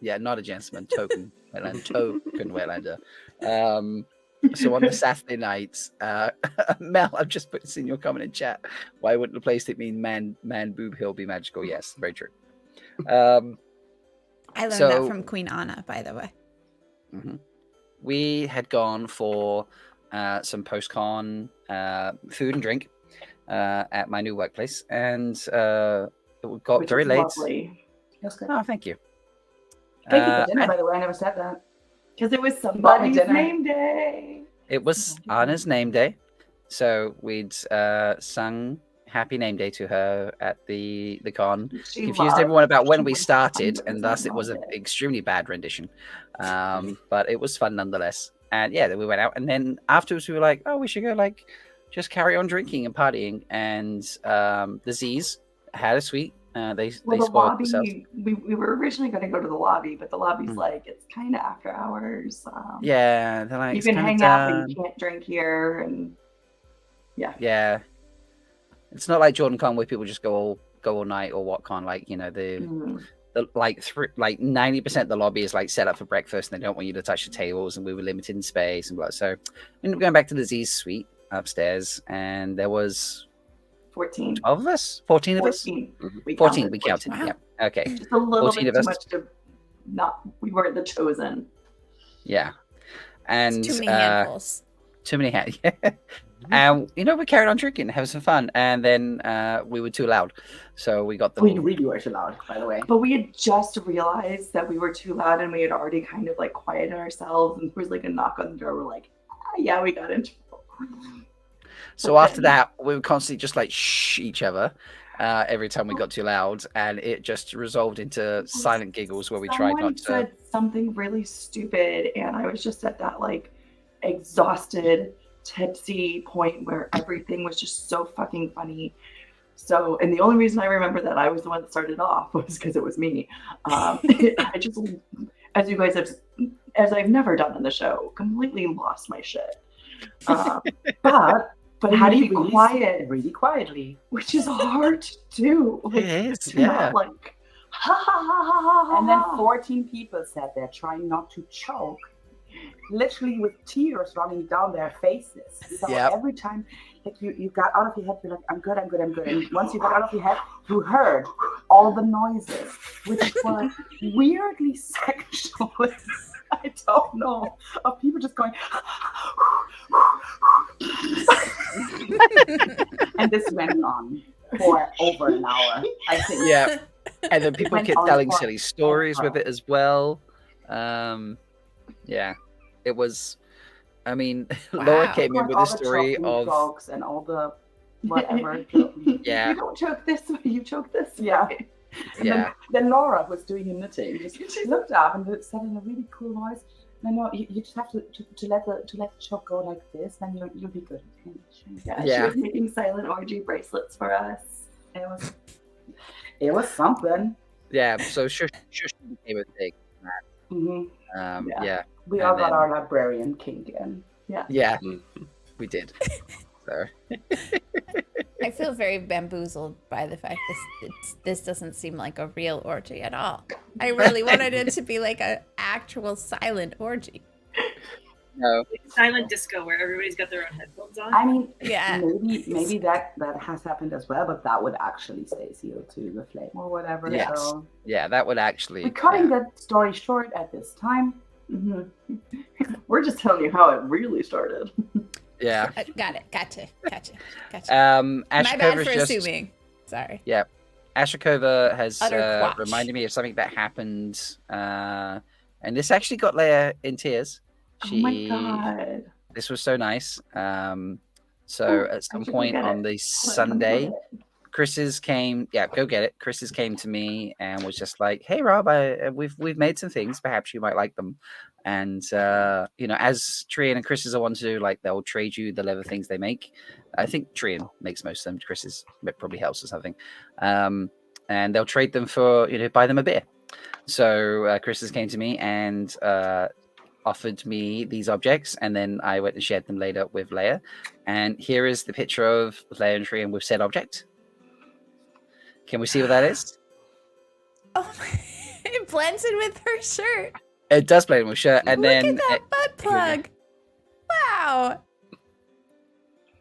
Yeah, not a gentleman, token Wetlander. So on the Saturday night, Mel, I've just seen your comment in chat. Why wouldn't the place it mean man boob hill be magical? Yes, very true. I learned So- that from Queen Anna, by the way. We had gone for some post-con food and drink at my new workplace, and it got Which very is late. lovely. That's good. Oh, thank you. Thank you for dinner, and by the way. I never said that. Because it was bought me somebody's dinner. name day. it was Anna's name day, so we'd sung "Happy Name Day" to her at the con. She Confused loved- everyone about when we she started, loved and thus it was an extremely bad rendition. But it was fun nonetheless. And yeah, then we went out, and then afterwards we were like, oh, we should go like just carry on drinking and partying. And the Z's had a suite. They Well, the spoiled themselves. lobby, we were originally going to go to the lobby, but the lobby's like, it's kind of after hours. Yeah, they're like, You "It's can kinda hang out, but done." you can't drink here. And Yeah, it's not like Jordan Con where people just go all night or what con. Like, you know, the like 90% of the lobby is like set up for breakfast, and they don't want you to touch the tables, and we were limited in space and blah. So we ended up going back to the Z's suite upstairs, and there was 14. 12 of us, 14 of us, 14. We 14 we counted. counted. Yeah, okay, Just a little 14 bit of too us. much to not, we weren't the chosen. yeah, and It's too many handfuls. too many hands. And we carried on drinking, having some fun, and then we were too loud, so we got them. We really were too loud, by the way. But we had just realized that we were too loud, and we had already kind of like quieted ourselves, and there was like a knock on the door. We're like, yeah, we got in trouble. So after that, we would constantly just like shh each other every time we got too loud, and it just resolved into silent giggles where we tried not to. Someone said something really stupid, and I was just at that like exhausted, tipsy point where everything was just so fucking funny. So, and the only reason I remember that I was the one that started off was because it was me. I just, as you guys have, as I've never done on the show, completely lost my shit. But how do you be quiet? Really quietly. Which is hard to do. Like, It is, to not, like, ha ha ha ha ha ha. And then 14 people sat there trying not to choke, literally with tears running down their faces. So every time like you got out of your head, you're like, I'm good. And once you got out of your head, you heard all the noises, which were weirdly sexual. I don't know, of people just going, and this went on for over an hour, I think. Yeah, and then people kept telling silly stories with it as well. Yeah, it was. I mean, Laura came in with a story of jokes and all the whatever. Yeah, you don't choke this way, you choke this yeah. way. And then Laura was doing her knitting. She looked up and said in a really cool voice, "No, you just have to let the choke go like this, then you'll be good." Yeah, she was making silent orgy bracelets for us. It was something. Yeah, so shush became a thing. Yeah. We all got our librarian kink in. Yeah, we did. So. I feel very bamboozled by the fact this doesn't seem like a real orgy at all. I really wanted it to be like an actual silent orgy. No. Silent disco where everybody's got their own headphones on. I mean, yeah, maybe that has happened as well, but that would actually stay sealed to the flame or whatever. Yes. So Yeah, that would actually. we're cutting that story short at this time. We're just telling you how it really started. Yeah. Got it. Gotcha. My Ashikova's bad for just assuming. Sorry. Yeah. Ashikova has Utter quatch. reminded me of something that happened, and this actually got Leigh-A in tears. Oh my god! This was so nice. So at some point on the Sunday, Chris's came. Yeah, go get it. Chris's came to me and was just like, "Hey, Rob, we've made some things. Perhaps you might like them." And as Trian and Chris's are one to do, like they'll trade you the leather things they make. I think Trian makes most of them. Chris's probably helps or something. And they'll trade them for buy them a beer. So Chris's came to me and offered me these objects, and then I went and shared them later with Leigh-A. And here is the picture of Leigh-A and Trian with said object. Can we see what that is? Oh, it blends in with her shirt. It does blend with shirt, and Look then at that butt plug. Wow,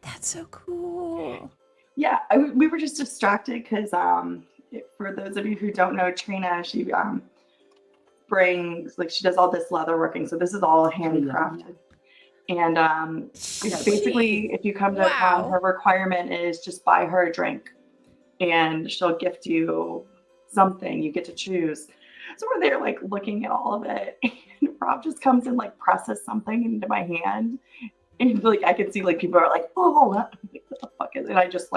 that's so cool. Yeah, we were just distracted because for those of you who don't know Trina, she brings she does all this leather working, so this is all handcrafted. And basically, if you come to town, her requirement is just buy her a drink, and she'll gift you something. You get to choose. So we're there looking at all of it, and Rob just comes and presses something into my hand, and I can see people are like, "Oh, what the fuck is it?" And I just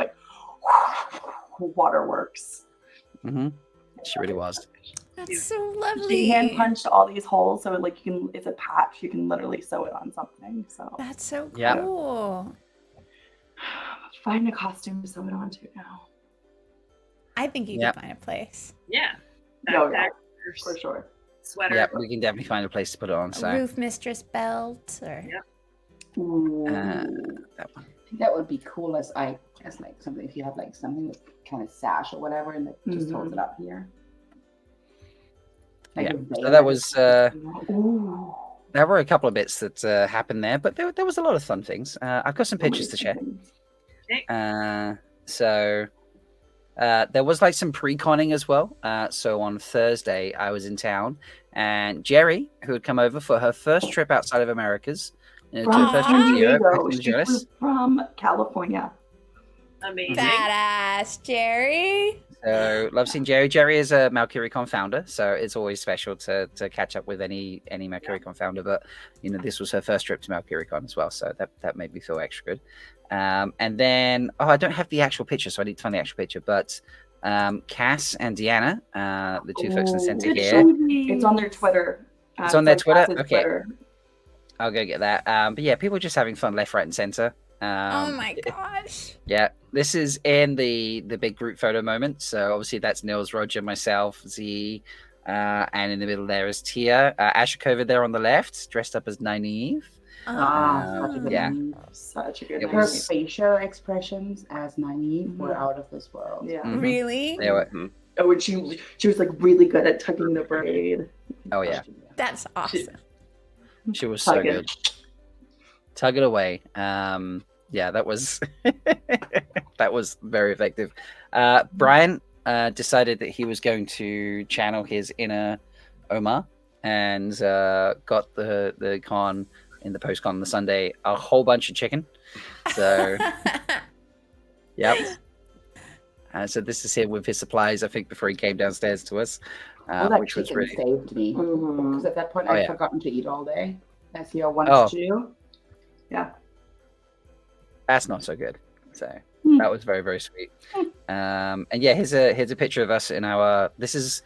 waterworks. Mm-hmm. She really was. That's so lovely. She hand punched all these holes, so you can. It's a patch. You can literally sew it on something. So that's so cool. Yeah. Find a costume to sew it onto now. I think you can find a place. Yeah. Yeah, for sure. Sweater. Yeah, we can definitely find a place to put it on. So. A Roofmistress belt or. Ooh. That one. I think that would be cool as something if you have something with kind of sash or whatever, and it just holds it up here. So that was. There were a couple of bits that happened there, but there was a lot of fun things. I've got some pictures to share. So there was some pre-conning as well. So on Thursday, I was in town, and Jerry, who had come over for her first trip outside of Americas, To From a first trip San to Europe. Diego. I'm She jealous. flew from California. Amazing. Badass, Jerry. So love seeing Jerry. Jerry is a Malkier founder, so it's always special to catch up with any Malkier founder. But this was her first trip to Malkier as well, so that made me feel extra good. And then I don't have the actual picture, so I need to find the actual picture. But Cass and Deanna, the two folks in the center Good here. It's on their Twitter. It's on their Twitter? Cass's Okay. Twitter. I'll go get that. But yeah, people just having fun left, right, and center. Oh my gosh. Yeah, this is in the big group photo moment. So obviously that's Nils, Roger, myself, Z, and in the middle there is Tia. Ashikova there on the left, dressed up as Nynaeve. Such a good yeah. name. Such a good It Her was- facial expressions as Nynaeve were out of this world. Yeah. Mhm. Really? They were- Oh, and she was like really good at tucking the braid. oh yeah, That's awesome. she was so Tug it. good. Tug it away. Yeah, that was that was very effective. Brian decided that he was going to channel his inner Omar and got the con in the post con on the Sunday a whole bunch of chicken. So yep. So this is him with his supplies, I think, before he came downstairs to us, That which was chicken really saved me. Because at that point, Oh, I'd yeah. forgotten to eat all day. As you wanted Oh. to do. that's not so good. So Hmm. that was very, very sweet. And yeah, here's a picture of us in our. This is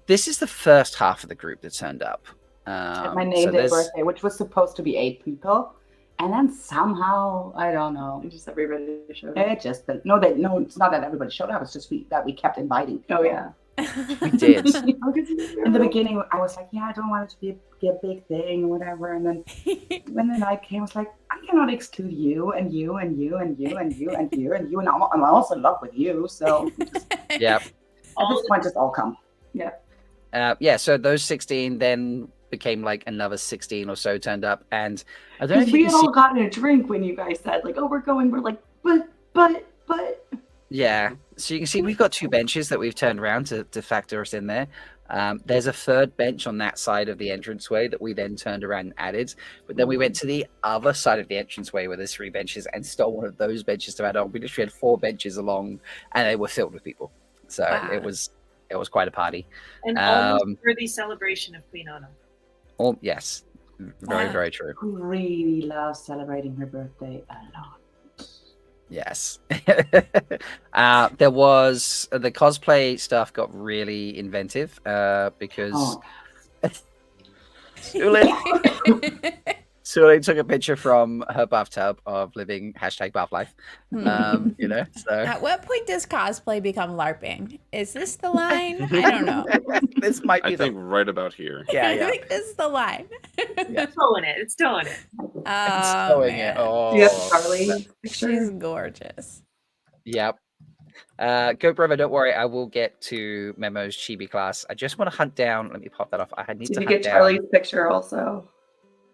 the first half of the group that turned up. At my so name day there's- birthday, which was supposed to be 8 people. And then somehow, I don't know. Just everybody showed up. It just no, it's not that everybody showed up. It's just that we kept inviting people. Oh yeah. We did. In the beginning, I was like, yeah, I don't want it to be a big thing or whatever. And then when the night came, I was like, I cannot exclude you and you and you and you and you and you and you. And I'm also in love with you. So Yeah. at this point, just all come. Yeah. So those 16 then became like another 16 or so turned up, and I don't know Because if we you had can see. all gotten a drink when you guys said like, "Oh, we're going." We're like, but. Yeah. So you can see we've got 2 benches that we've turned around to factor us in there. There's a third bench on that side of the entranceway that we then turned around and added. But then we went to the other side of the entranceway where there's 3 benches and stole one of those benches to add on. We literally had 4 benches along, and they were filled with people. So Wow. it was quite a party. An almost worthy celebration of Queen Anna. Oh yes, very Wow. very true. Who really loves celebrating her birthday a lot. Yes. There was the cosplay stuff got really inventive because Oh, Sule took a picture from her bathtub of living #bath life. So At what point does cosplay become LARPing? Is this the line? I don't know. this might be I think right about here. I think this is the line. It's towing it. It's towing it. Oh, showing it. man. Oh, Do you have Charlie's She's picture? gorgeous. Yep. Go brother, don't worry. I will get to Memo's chibi class. I just want to hunt down. Let me pop that off. I need Did to you hunt get down Charlie's picture also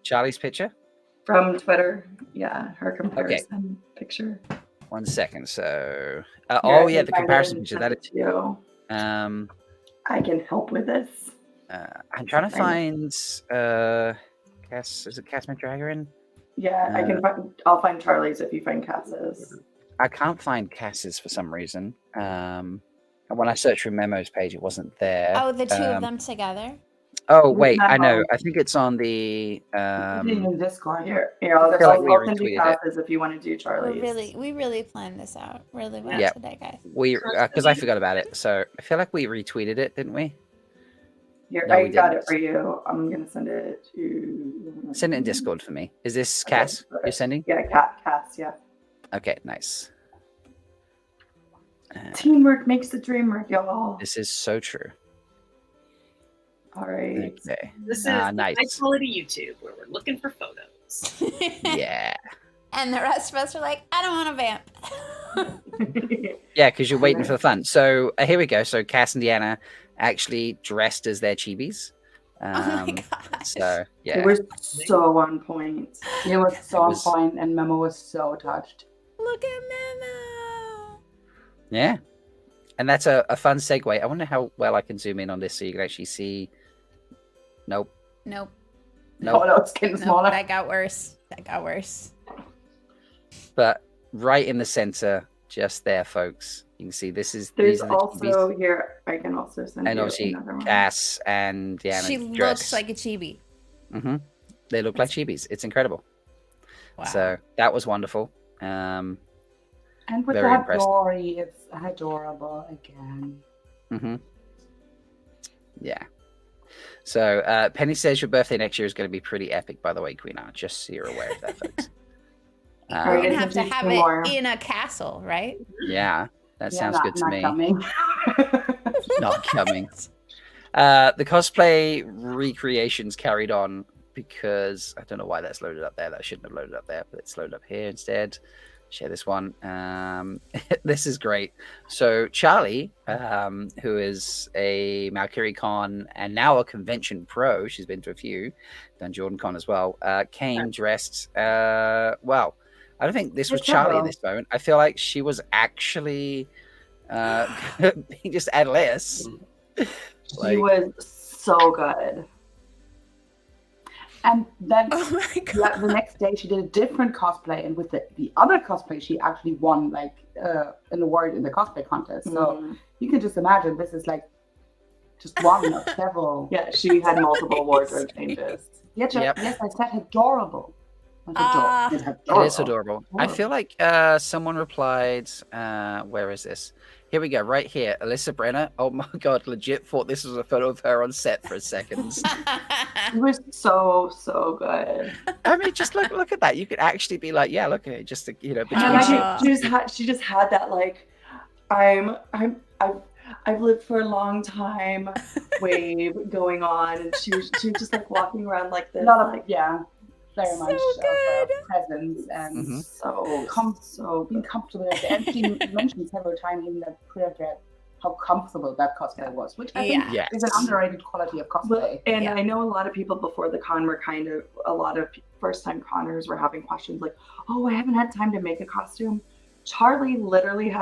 Charlie's picture. from Twitter? Yeah, her comparison picture. 1 second. So, Here, oh I yeah, can the find it comparison and picture. send That it to you. is. I can help with this. I'm trying to Find find. Cass, is it Cass Mandragoran? Yeah, I can find. I'll find Charlie's if you find Cass's. I can't find Cass's for some reason. And when I searched for Memo's page, it wasn't there. Oh, the two of them together? Oh wait, I know. Memo. I think it's on the. in Discord. Here, I I'll feel like we send you retweeted it. Cass's if you want to do Charlie's. We really planned this out really well Yeah. today, guys. We because I forgot about it, so I feel like we retweeted it, didn't we? Here, No, I we got didn't. it for you. I'm gonna send it to. Send it in Discord for me. Is this Okay, Cass okay. you're sending? Yeah, Cass. Yeah. Okay, nice. Teamwork makes the dream work, y'all. This is so true. All right. Okay. This is Nice. high quality YouTube where we're looking for photos. Yeah. And the rest of us are like, I don't want to vamp. Yeah, because you're waiting for the fun. So here we go. So Cass and Deanna actually dressed as their chibis. Oh my gosh. So yeah, It was so on point. It was so on was- point, and Memo was so touched. Look at Memo. yeah, and that's a fun segue. I wonder how well I can zoom in on this so you can actually see. Nope. Nope. Oh no, it's getting Nope, smaller. that got worse. That got worse. But right in the center, just there, folks. You can see There's these are the also chibis. here. I can also send And you obviously another one. Cass and Deanna She dress. looks like a chibi. Mm-hmm. They look like chibis. It's incredible. Wow. So that was wonderful. And with Very that impressive. Dory, it's adorable again. Mm-hmm. Yeah. So Penny says your birthday next year is going to be pretty epic, by the way, Queen Anne. Just so you're aware of that, folks. We're gonna have to Continue have more. it in a castle, right? Yeah, that sounds good to not me. Coming. Not coming. The cosplay recreations carried on because I don't know why that's loaded up there. That shouldn't have loaded up there, but it's loaded up here instead. Share this one. This is great. So Charlie, who is a Malkier Con and now a convention pro, she's been to a few, done Jordan Con as well, came dressed, well, I don't think this was Charlie in this moment. I feel like she was actually being just Adelius. She was so good. And then Oh my god. the next day she did a different cosplay, and with the other cosplay she actually won like an award in the cosplay contest. So you can just imagine this is like just one of several. Yeah, she had multiple wardrobe changes. Yes, Yep. yes, I said adorable. Not Ah. it's It is adorable. I feel like someone replied, where is this? Here we go, right here. Alyssa Brenner. Oh my god, legit thought this was a photo of her on set for a second. It was so good. I mean, just look at that. You could actually be like, yeah, look at it. Just you know, between And she just had that like, I've lived for a long time wave going on, and she was just like walking around like this. a lot of like, very So much good. presence and Mhm. so being good. comfortable. And she mentioned several times in that prayer thread how comfortable that cosplay was, which I think Yeah. is an underrated quality of cosplay. And Yeah. I know a lot of people before the con were kind of, a lot of first-time conners were having questions like, oh, I haven't had time to make a costume. Charlie literally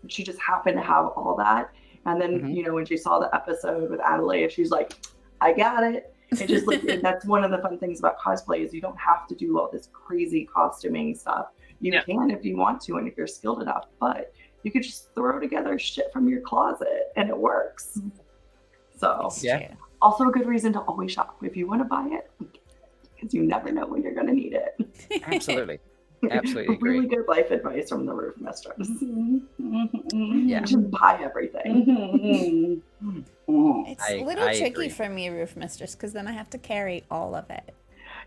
she just happened to have all that. And then, Mhm. you know, when she saw the episode with Adelaide, she's like, I got it. It just like, and that's one of the fun things about cosplay is you don't have to do all this crazy costuming stuff. You Yeah. can if you want to and if you're skilled enough, but you could just throw together shit from your closet and it works. So It's Yeah. true. also a good reason to always shop. If you want to buy it, because you never know when you're going to need it. Absolutely. Absolutely agree. Really good life advice from the Roofmistress. Yeah. Just buy everything. It's a little I tricky agree. for me, Roofmistress, because then I have to carry all of it.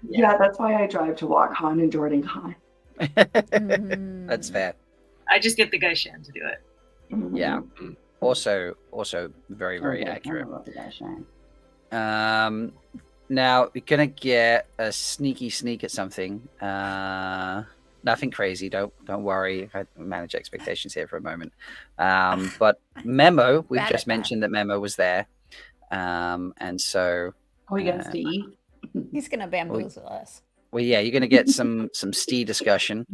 Yeah, that's why I drive to WalkCon and Jordan Con. Mhm. That's fair. I just get the guy Shan to do it. Yeah. Also very accurate. Now we're gonna get a sneaky sneak at something. Nothing crazy. Don't worry. I manage expectations here for a moment. But Memo, we've Bad just at that. mentioned that Memo was there, and so Are we going to see? He's gonna bamboozle us. well, yeah, you're gonna get some Stee discussion.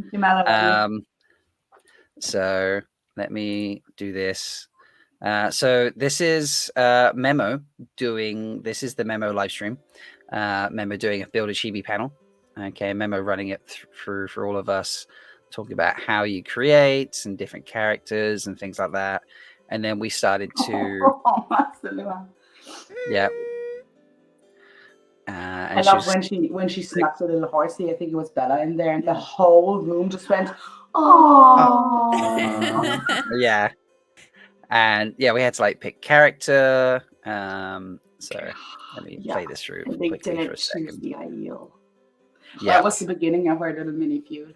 So let me do this. So this is Memo doing. This is the Memo live stream. Memo doing a Build a Chibi panel. Okay, Memo running it through for all of us, talking about how you create and different characters and things like that. And then we started to, yeah. I love when she snapped the little horsey. I think it was Bella in there, and the whole room just went, oh. Yeah. And yeah, we had to like pick character. So let me play this through And they quickly didn't for a choose second. the ideal. Yeah. That was the beginning of our little mini feud.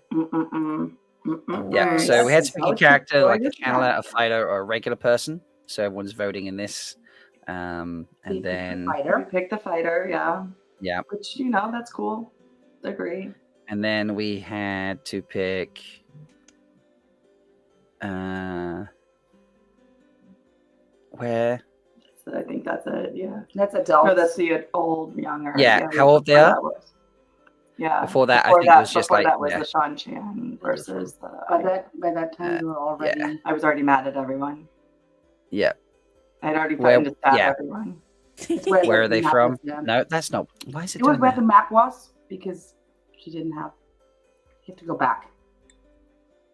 Yeah, so we had to pick a character like a Gorgeous. channeler, a fighter, or a regular person. So everyone's voting in this. And You then, We picked the fighter, yeah. yeah. Which, you know, that's cool. Agree. And then we had to pick. Where? So I think that's it, yeah. That's adult. No, that's the old, younger. Yeah, how old they before are? that was- Yeah. Before that, I think it was just before like. that was Yeah. the Sean Chan versus the. By that time, we were already. yeah. I was already mad at everyone. Yeah. I'd already Well, threatened to stab yeah. everyone. It's Where are the they map from? is, yeah. No, that's not. Why is it It was doing where that? the map was because she didn't have. You have to go back.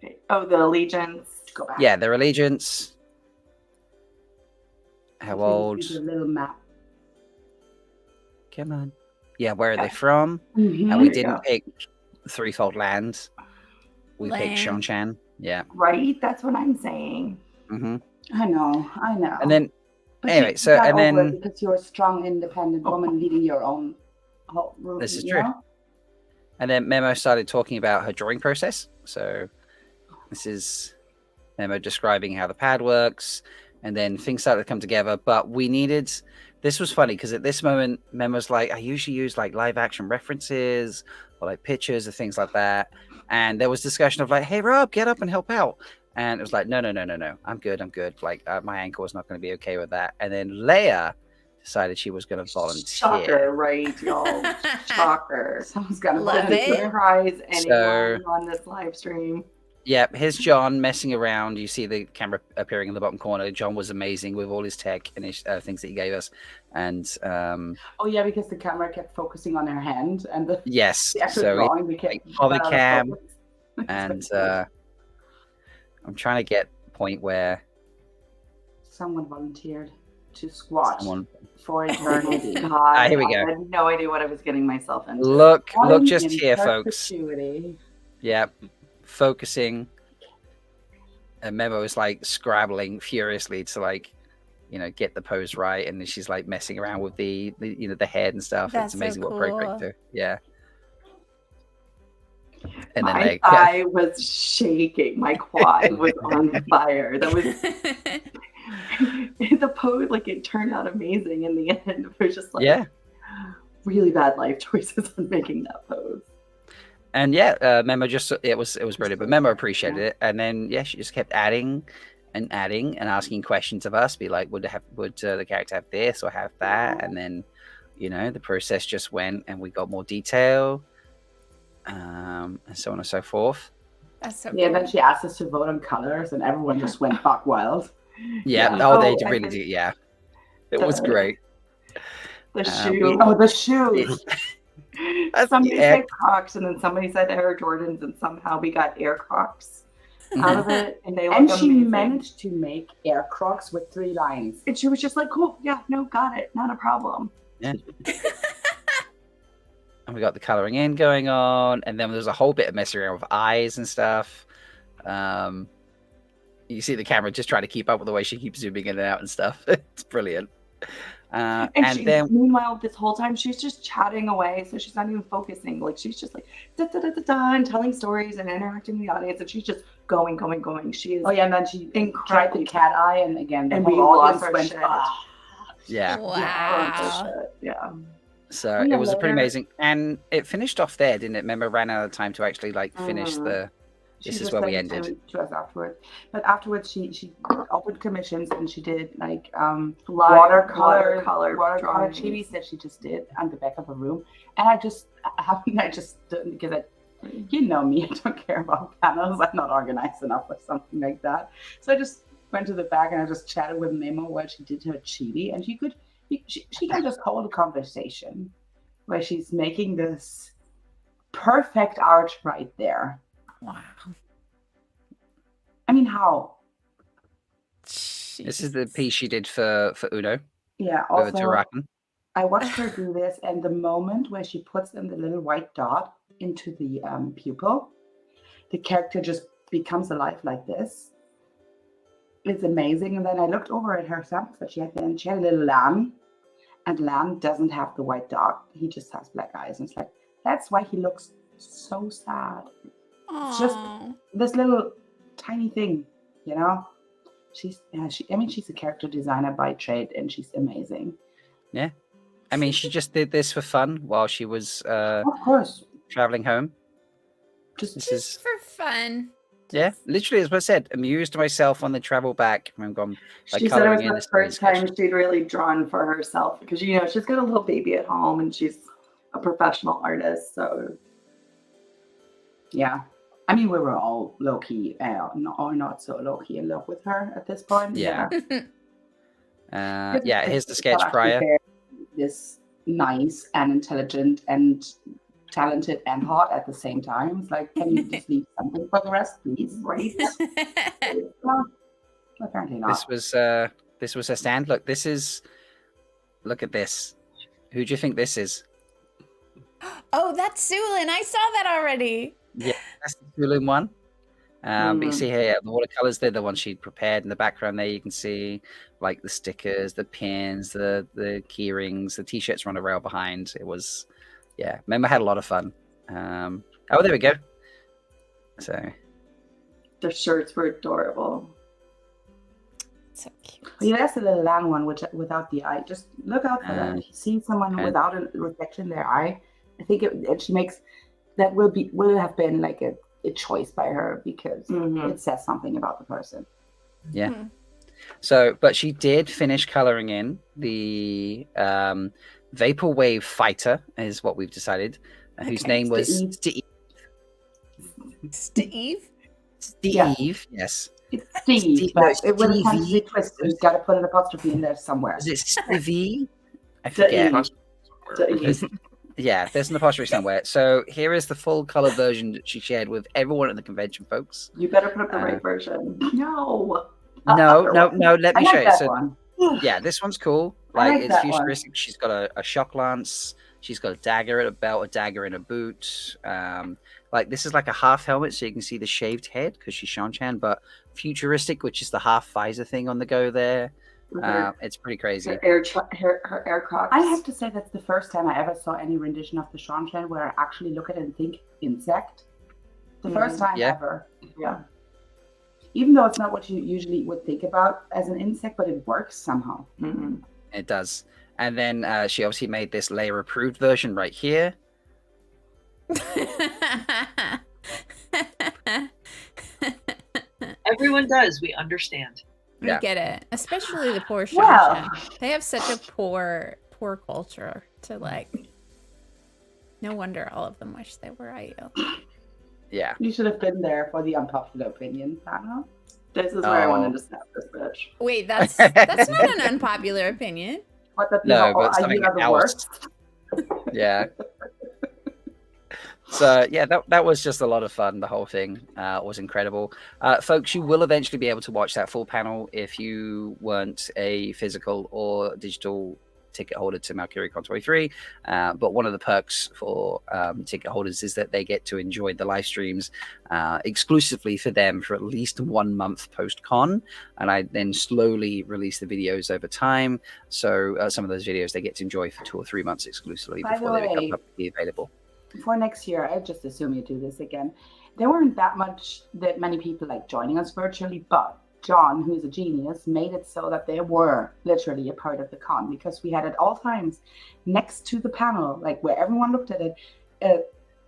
Okay. Oh, the allegiance. Go back. Yeah, their allegiance. How old? It's a little map. Come on. Yeah, where are they from? And we There you didn't go. pick Threefold Lands. We picked Lame. Shonchan. Yeah. Right? That's what I'm saying. hmm I know. And then, But anyway, you so got and over it then because you're a strong, independent woman leading your own room. This is you true. know? and then Memo started talking about her drawing process. So this is Memo describing how the pad works, and then things started to come together. But we needed. This was funny because at this moment, Memo's like, I usually use like live action references or like pictures or things like that. And there was discussion of like, hey Rob, get up and help out. And it was like, no. I'm good. Like my ankle is not going to be okay with that. And then Leigh-A decided she was going to volunteer. Shocker, right, y'all? Shocker. Someone's got to Love Doesn't it. surprise anyone So- on this live stream. Yeah, here's John messing around. You see the camera appearing in the bottom corner. John was amazing with all his tech and his things that he gave us. And Oh yeah, because the camera kept focusing on her hand and the yes, actual so we drawing became like, hover got out of cam, focus. and I'm trying to get the point where Someone volunteered to squat someone for eternity. God, here we I go. had no idea what I was getting myself into. look Falling just in here, folks. perpetuity. Yeah, focusing. And Memo is like scrabbling furiously to like, get the pose right, and then she's like messing around with the the head and stuff. That's It's so amazing what Break cool. do. Yeah. And then My they thigh was shaking. My quad was on fire. That was the pose. Like it turned out amazing in the end. It was just like yeah. really bad life choices on making that pose. And Memo just it was brilliant, but Memo appreciated it, and then she just kept adding and asking questions of us, be like, would the character have this or have that, and then the process just went, and we got more detail, and so on and so forth. That's so Yeah, cool. then she asked us to vote on colors, and everyone just went buck wild. Yeah, Yeah. they I really think did. Yeah, it was the- great. The shoe. Oh, the shoes. Somebody Air- said Crocs, and then somebody said Air Jordans, and somehow we got Air Crocs out of it, and they look And she amazing. managed to make Air Crocs with 3 lines. And she was just like, "Cool, yeah, no, got it, not a problem." And we got the coloring in going on, and then there's a whole bit of messing around with eyes and stuff. You see the camera just trying to keep up with the way she keeps zooming in and out and stuff. It's brilliant. And then meanwhile, this whole time she's just chatting away, so she's not even focusing. Like she's just like da da da da da, and telling stories and interacting with the audience, and she's just going. She is. Oh yeah, and then she tried Incredibly the cat eye, and again, the And whole we audience lost our went, shit. "Ah." yeah. Wow. Yeah. So Yeah, it was pretty later- amazing, and it finished off there, didn't it? Remember, ran out of time to actually like finish the. She This is was where we sent ended. to us afterwards. But afterwards, she opened commissions and she did like Watercolor watercolor drawings. chibis that she just did on the back of a room. And I just because you know me, I don't care about panels. I'm not organized enough or something like that. So I just went to the back and I just chatted with Memo while she did her chibi, and she can just hold a conversation where she's making this perfect art right there. Wow. I mean, how? This is the piece she did for Uno. Yeah. Over Also, to Rakan. I watched her do this, and the moment where she puts in the little white dot into the pupil, the character just becomes alive like this. It's amazing. And then I looked over at her samples that she had. Then she had a little lamb, and lamb doesn't have the white dot. He just has black eyes, and it's like that's why he looks so sad. It's just Aw. this little tiny thing, she's a character designer by trade, and she's amazing. I mean, she just did this for fun while she was Of course, traveling home. just This Just is for fun. yeah, literally as I said, amused myself on the travel back. I'm gone. Like She said it colouring was in the this very first time sketch. she'd really drawn for herself because she's got a little baby at home and she's a professional artist. So yeah. I mean, we were all low key, or not so low key in love with her at this point. Yeah. It's Here's the sketch not prior. fair. this nice and intelligent and talented and hot at the same time. It's like, can you just leave something for the rest, please? Right? Well, apparently not. This was a stand. Look, look at this. Who do you think this is? Oh, that's Sulin. I saw that already. Yeah, that's the Sulin one. But you see here, the watercolors, they're the ones she'd prepared. In the background there, you can see like the stickers, the pins, the key rings, the t-shirts on a rail behind. It was, yeah, remember, I had a lot of fun. Oh, there we go. So The shirts were adorable. So cute. Yeah, that's the little lamb one, which without the eye. Just look out for that. If you see someone without a reflection in their eye, I think she makes that will have been like a choice by her because it says something about the person. Yeah. So, but she did finish coloring in the Vaporwave Fighter, is what we've decided, whose name was Steve. Steve? Steve, yes. It's Steve, but it will have Stevie. to twist. You've got to put an apostrophe in there somewhere. Is it Stevie? I forget. Yeah, there's an apostrophe somewhere. So here is the full color version that she shared with everyone at the convention, folks. You better put up the right version. No. No. Let me show you. So, one. yeah, this one's cool. I Like like it's that futuristic. One. She's got a shock lance. She's got a dagger at a belt, a dagger in a boot. Like this is like a half helmet, so you can see the shaved head because she's Shan-Chan, but futuristic, which is the half visor thing on the go there. It's pretty crazy. Her air crocs. I have to say that's the first time I ever saw any rendition of the Shan-Chan where I actually look at it and think insect. The first time ever. Yeah. Even though it's not what you usually would think about as an insect, but it works somehow. It does. And then she obviously made this Leigh-A approved version right here. Everyone does. We understand. We get it, especially the poor Shan-Chan. They have such a poor culture to like. No wonder all of them wish they were IU. Yeah, you should have been there for the unpopular opinion panel. This is where I wanted to snap this bitch. Wait, that's not an unpopular opinion. What the no, but something else. Yeah. So yeah, that was just a lot of fun. The whole thing was incredible. Folks, you will eventually be able to watch that full panel if you weren't a physical or digital ticket holder to Malkier Con 23. But one of the perks for ticket holders is that they get to enjoy the live streams exclusively for them for at least 1 month post-con. And I then slowly release the videos over time. So some of those videos they get to enjoy for 2 or 3 months exclusively before they become publicly available. For next year, I just assume you do this again. There weren't that many people like joining us virtually, but John, who's a genius, made it so that they were literally a part of the con because we had at all times next to the panel, like where everyone looked at it,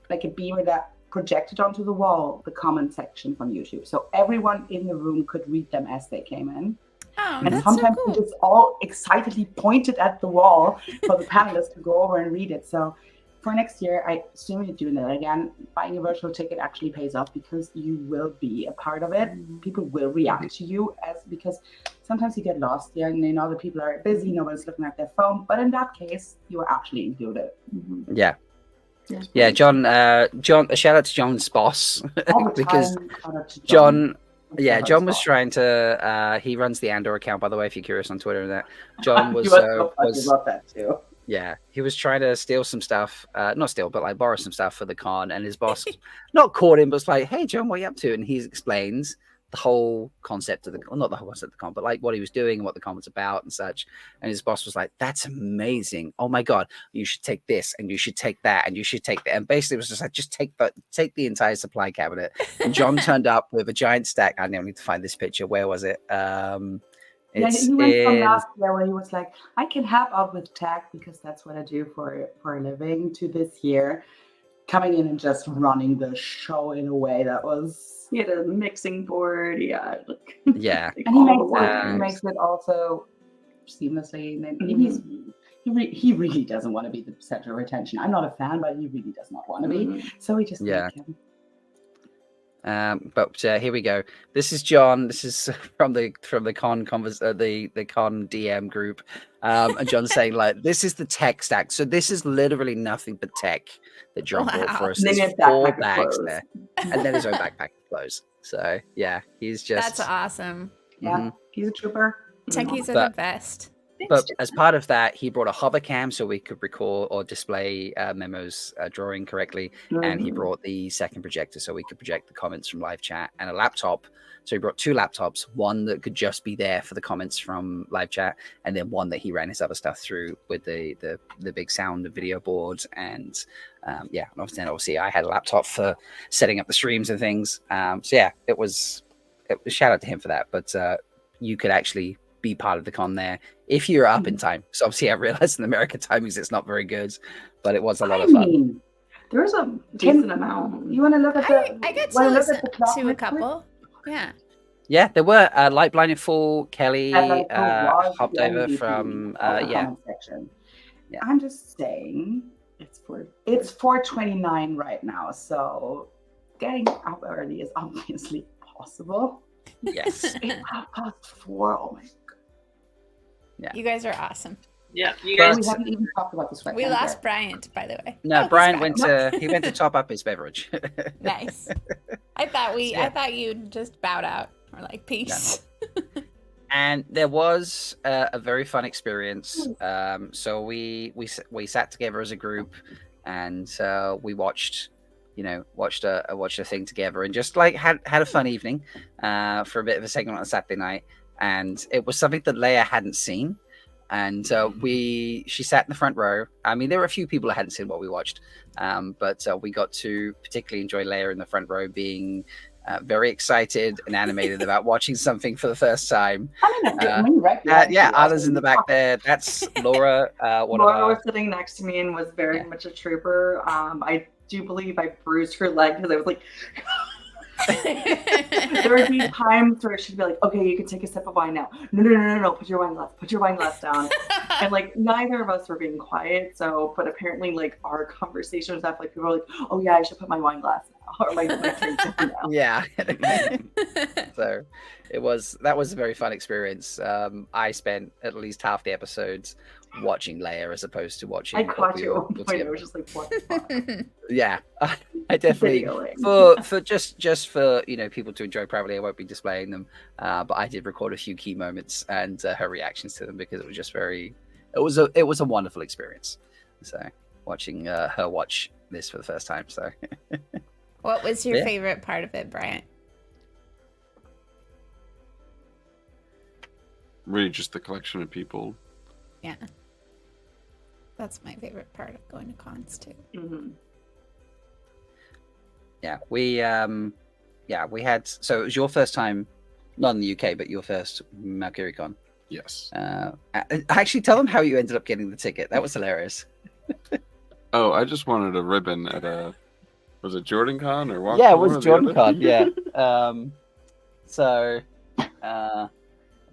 like a beamer that projected onto the wall the comment section from YouTube. So everyone in the room could read them as they came in. Oh, and that's sometimes so cool. we just all excitedly pointed at the wall for the panelists to go over and read it. So for next year, I assume you're doing that again. Buying a virtual ticket actually pays off because you will be a part of it. People will react to you because sometimes you get lost there and then other people are busy, nobody's looking at their phone. But in that case, you are actually included. Yeah. Yeah, John, a shout out to John's boss because John was trying to he runs the Andor account, by the way, if you're curious on Twitter and that. John was love that too. Yeah, he was trying to steal some stuff, not steal, but like borrow some stuff for the con, and his boss not caught him, but was like, "Hey, John, what are you up to?" And he explains the whole concept of not the whole concept of the con, but like what he was doing and what the con was about and such. And his boss was like, "That's amazing! Oh my god, you should take this, and you should take that, and you should take that." And basically, it was just like, "Just take the entire supply cabinet." And John turned up with a giant stack. I now need to find this picture. Where was it? He went from last year where he was like, I can help out with tech because that's what I do for a living, to this year coming in and just running the show in a way that was... He had a mixing board, yeah. And he makes it also seamlessly. And he really doesn't want to be the center of attention. I'm not a fan, but he really does not want to be. So we just make him. But here we go. This is John. This is from the con the con DM group, and John's saying like, "This is the tech stack." So this is literally nothing but tech that John bought for us. And then There's his 4 backpack of bags clothes. there, and then his own backpack of clothes. So yeah, he's just That's awesome. Yeah, he's a trooper. Techies are But- the best. But as part of that, he brought a hover cam so we could record or display Memo's drawing correctly. And he brought the second projector so we could project the comments from live chat, and a laptop. So he brought 2 laptops, one that could just be there for the comments from live chat, and then one that he ran his other stuff through with the big sound and video boards. And yeah, and obviously I had a laptop for setting up the streams and things. So yeah, it was shout out to him for that. But you could actually be part of the con there if you're up in time. So obviously I realized in America timings it's not very good, but it was a lot of fun. mean, There's a decent amount. you want to look at the? I get to wanna look listen at the clock to a real quick? couple. Yeah. Yeah, there were Light Blinded Fool, Kelly And like, who was hopped the over MVP from of the yeah. comment section. Yeah. I'm just saying, It's for it's 4:29 right now, so getting up early is obviously possible. Yes. It's 4:30. Oh my god. You guys are awesome. Yeah, you But- guys. We haven't even talked about the sweat. We lost Bryant, by the way. No, he's Brian back. went to top up his beverage. Nice. I thought Yeah. I thought you'd just bowed out or like peace. And there was a very fun experience. So we sat together as a group, and we watched a thing together, and just like had a fun evening for a bit of a segment on Saturday night. And it was something that Leigh-A hadn't seen, and she sat in the front row. I mean, there were a few people that hadn't seen what we watched, but we got to particularly enjoy Leigh-A in the front row being very excited and animated about watching something for the first time. I mean, right? Yeah, Anna's in the back there. That's Laura. Laura was sitting next to me and was very much a trooper. I do believe I bruised her leg because I was like, there would be times where she'd be like, okay, you can take a sip of wine now. No, put your wine glass down. And like neither of us were being quiet. So, but apparently like our conversations after like people were like, oh yeah, I should put my wine glass now or my drink down now. Yeah. So that was a very fun experience. I spent at least half the episodes watching Leigh-A as opposed to watching. I caught you at all one point. together. I was just like, what the fuck? Yeah, I definitely Videoing. for just for people to enjoy privately. I won't be displaying them, but I did record a few key moments and her reactions to them because it was just it was a wonderful experience. So watching her watch this for the first time. So What was your Yeah. favorite part of it, Bryant? Really, just the collection of people. Yeah. That's my favorite part of going to cons too. Mhm. yeah, we had, so it was your first time, not in the UK, but your first Malkier Con. Yes. Actually, tell them how you ended up getting the ticket. That was hilarious. Oh, I just wanted a ribbon at was it Jordan Con or Walk Yeah, it One was or the Jordan other? Con. Yeah. So I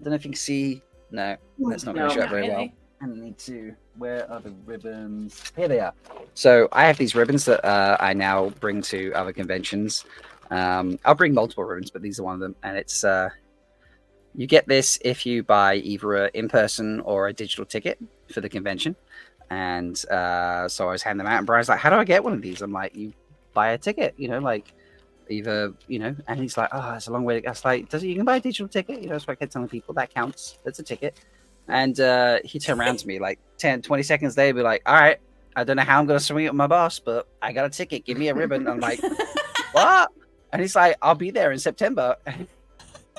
don't know if you can see. No, that's not going to show up very well. I need to. Where are the ribbons? Here they are. So I have these ribbons that I now bring to other conventions. I'll bring multiple ribbons, but these are one of them. And it's you get this if you buy either an in-person or a digital ticket for the convention. And so I was handing them out, and Brian's like, "How do I get one of these?" I'm like, "You buy a ticket, like either, And he's like, "Oh, it's a long way." I was like, "You can buy a digital ticket?" So I kept telling people that counts. That's a ticket. And he turned around to me like 10, 20 seconds later, be like, "All right, I don't know how I'm going to swing it with my boss, but I got a ticket. Give me a ribbon." I'm like, "What?" And he's like, "I'll be there in September."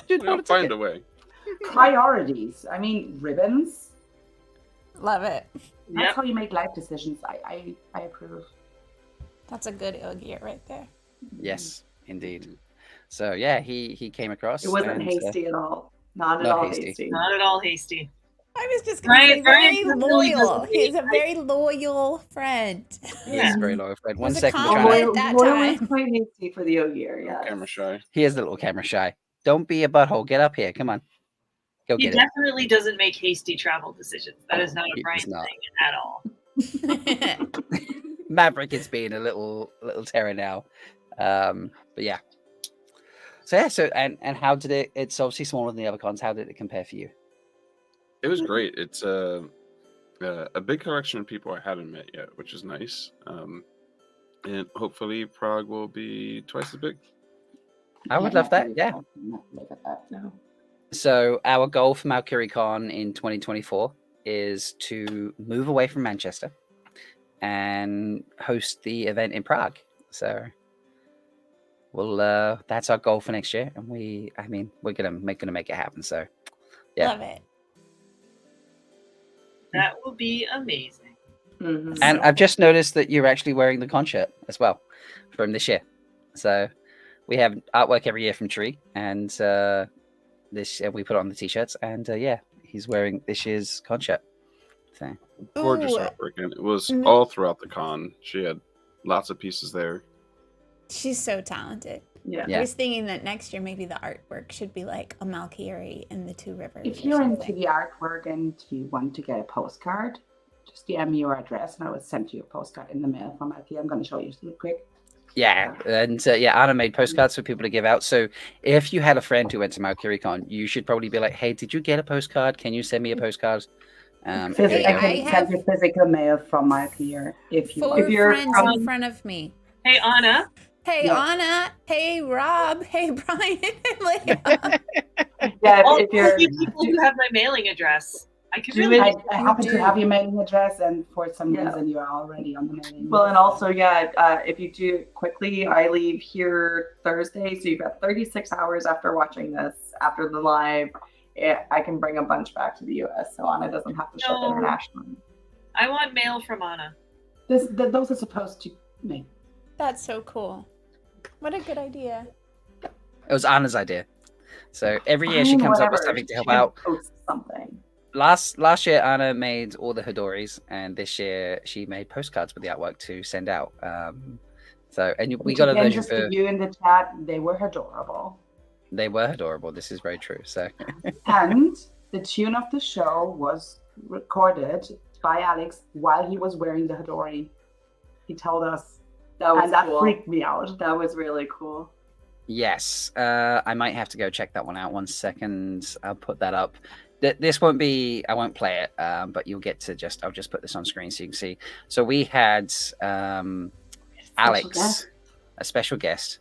Dude, We'll find a way. Priorities. I mean, ribbons. Love it. That's how you make life decisions. I approve. That's a good Ogier right there. Yes, indeed. So yeah, he came across. It wasn't and, hasty at all. Not at not all hasty. hasty. Not at all hasty. I was just going to say very Brian really loyal. doesn't He's a hate- very loyal friend. He is a very loyal friend. One was a second, we're compliment. trying to. that Loyal is time. quite hasty for the Ogier, yeah. Camera shy. He is a little camera shy. Don't be a butthole. Get up here. Come on. Go He get it. definitely doesn't make hasty travel decisions. That is not He a Brian does not. thing at all. Maverick is being a little terror now. But yeah. So yeah, and how did it? It's obviously smaller than the other cons. How did it compare for you? It was great. It's a big collection of people I haven't met yet, which is nice. And hopefully Prague will be twice as big. I would love that. Yeah. Look at that now. So our goal for Malkier Con in 2024 is to move away from Manchester and host the event in Prague. So we'll that's our goal for next year, and we're gonna make it happen. So yeah. Love it. That will be amazing. Mm-hmm. And I've just noticed that you're actually wearing the con shirt as well from this year. So we have artwork every year from Tree, and this year we put on the t-shirts, and yeah, he's wearing this year's con shirt. So Gorgeous Ooh. artwork, and it was all throughout the con. She had lots of pieces there. She's so talented. Yeah. I was thinking that next year maybe the artwork should be like a Malkier in the Two Rivers. If or you're into something. the artwork and you want to get a postcard, just DM me your address and I will send you a postcard in the mail from Malkier. I'm going to show you real quick. yeah, and yeah, Anna made postcards for people to give out. So if you had a friend who went to Malkier Con, you should probably be like, "Hey, did you get a postcard? Can you send me a postcard?" I Hey, can I send have you physical mail from Malkier if you 4 want. If you're friends from- in front of me. Hey, Anna. Hey, Yeah. Anna. Hey, Rob. Hey, Brian. and Leigh-A. Yeah, All if you're you people who have my mailing address. I could Do really. it. I happen do. to have your mailing address, and for some Yeah. reason you are already on the mailing well, list. and also, yeah, if you do it quickly, I leave here Thursday, so you've got 36 hours after watching this, after the live. I can bring a bunch back to the US, so Anna doesn't have to ship No. internationally. I want mail from Anna. Those are supposed to make. That's so cool. What a good idea. It was Anna's idea. So every year she Fine, comes up with whatever. something to help She can out. post something. Last year Anna made all the Hidoris, and this year she made postcards with the artwork to send out. So and we Which got a again, version just for for you in the chat, they were adorable. they were adorable. This is very true. So And the tune of the show was recorded by Alex while he was wearing the Hidori. He told us, That was and that cool. freaked me out. That was really cool. yes, I might have to go check that one out. 1 second, I'll put that up. This won't be. I won't play it, but you'll get to I'll just put this on screen so you can see. So we had Alex, guest. a special guest.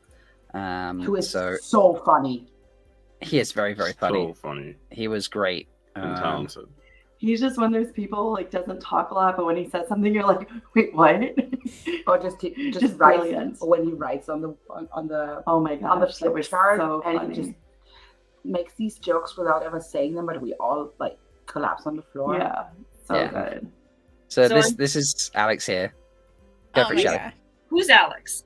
Who is so so funny. he is very, very funny. So funny He was great. and talented. He's just one of those people like doesn't talk a lot, but when he says something, you're like, wait, what? Or just Just writes, brilliant. or when he writes on the Oh my god, on the that flip was chart, so and funny. he just makes these jokes without ever saying them, but we all like collapse on the floor. Yeah, so Yeah. good. So So this is Alex here. Go Oh for it, my Shelley. God. Who's Alex?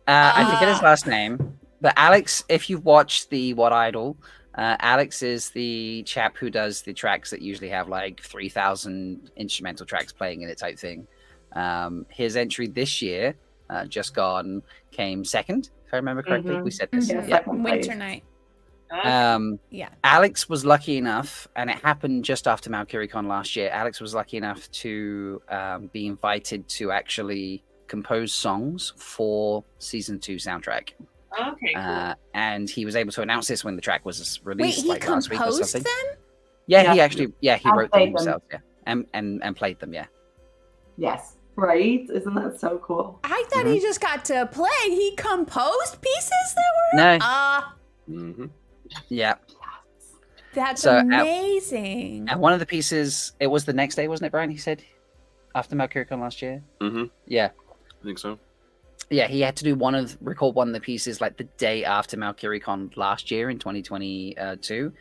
I forget his last name, but Alex, if you've watched the What Idol, Alex is the chap who does the tracks that usually have like 3,000 instrumental tracks playing in it type thing. His entry this year, just gone, came second, if I remember correctly. Mhm. We said this. Yeah, Yeah. second place. Winter night. Yeah. Alex was lucky enough, and it happened just after Malkier Con last year. Alex was lucky enough to be invited to actually compose songs for season 2 soundtrack. Okay, cool. And he was able to announce this when the track was Wait, released, he like last week or composed something. them? Yeah, he Yeah. actually, he And wrote them played them. himself, yeah, and played them, yeah. Yes. Right? Isn't that so cool? I thought he just got to play. He composed pieces that were. No. hmm Yeah, That's So, amazing. and one of the pieces, it was the next day, wasn't it, Brian? He said after Malkier Con last year. hmm Yeah. I think so. Yeah, he had to do record one of the pieces like the day after Malkier Con last year in 2022,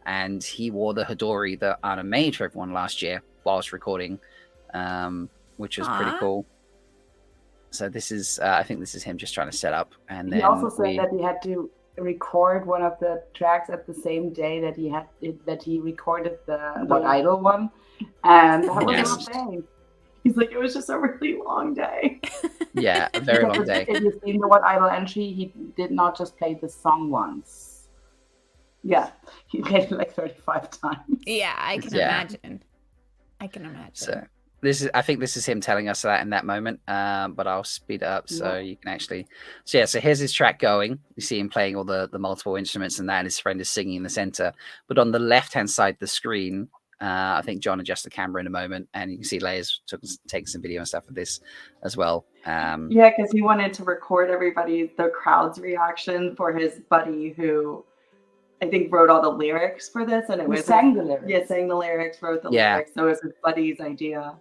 and he wore the Hidori that Anna made for everyone last year whilst recording, which was pretty Aw. cool. So this is, I think this is him just trying to set up, and then He also said that he had to record one of the tracks at the same day that he recorded the What Idol one, and that was Yes. not bad. He's like, it was just a really long day. yeah, a very long Because day. If you've seen the What Idol entry, he did not just play the song once. Yeah. He played it like 35 times. Yeah, I can Yeah. imagine. I can imagine. So I think this is him telling us that in that moment. But I'll speed it up so you can actually. So yeah, so here's his track going. You see him playing all the multiple instruments and that, and his friend is singing in the center. But on the left-hand side of the screen, I think John adjusts the camera in a moment, and you can see Leigh-A's taking some video and stuff of this as well. Yeah, because he wanted to record the crowd's reaction for his buddy who I think wrote all the lyrics for this, and it sang the lyrics. Yeah, sang the lyrics, wrote the lyrics. So it was his buddy's idea.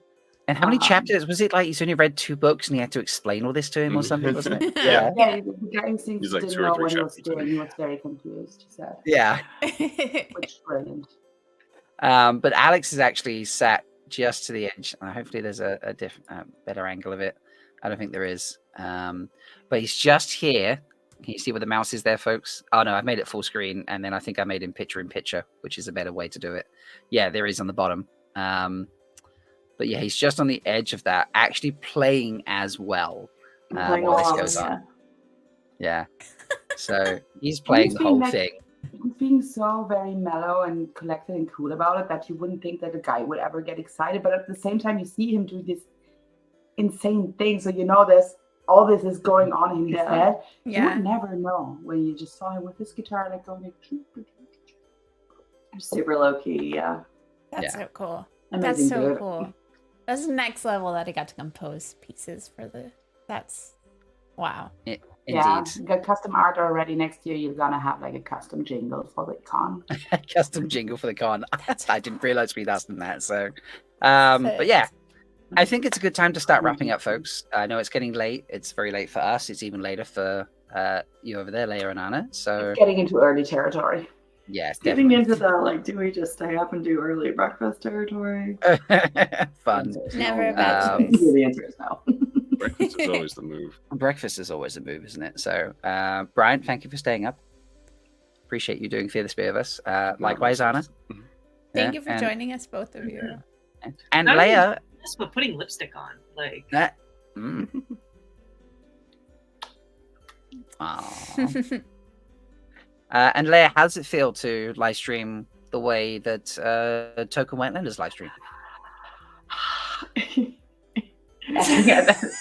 And how many chapters was it? Like he's only read 2 books, and he had to explain all this to him or something, wasn't it? Yeah, the guy who sings He's like didn't 2 or know 3 what he was chapters doing. in. He was very confused. He said, Yeah. which is brilliant. But Alex is actually sat just to the edge. Hopefully, there's a different, better angle of it. I don't think there is. But he's just here. Can you see where the mouse is there, folks? Oh no, I've made it full screen, and then I think I made him picture in picture, which is a better way to do it. Yeah, there he is on the bottom. But yeah, he's just on the edge of that, actually playing as well while this goes on. Yeah. So he's playing the whole thing. He's being so very mellow and collected and cool about it that you wouldn't think that a guy would ever get excited. But at the same time, you see him do this insane thing. So you know all this is going on in his head. You would never know when you just saw him with his guitar like going like, super low key. Yeah. That's so cool. Amazing, That's so dude. cool. That's next level that I got to compose pieces for that's wow. Indeed. Yeah, you got custom art already. Next year you're gonna have like a custom jingle for the con. Custom jingle for the con. I didn't realize we'd asked them that. So, but yeah, I think it's a good time to start wrapping up, folks. I know it's getting late. It's very late for us. It's even later for you over there, Leigh-A and Anna. So it's getting into early territory. Yes, getting into the like, do we just stay up and do early breakfast territory? Fun. Never a bad choice. The answer is no. Breakfast is always the move. Breakfast is always a move, isn't it? So, Brian, thank you for staying up. Appreciate you doing Fear the Spirit of us. Likewise, Anna. Thank you for joining us, both of you. And Leigh-A. That's what putting lipstick on, like. That. And Leigh-A, how does it feel to live stream the way that Token Wetlanders live stream?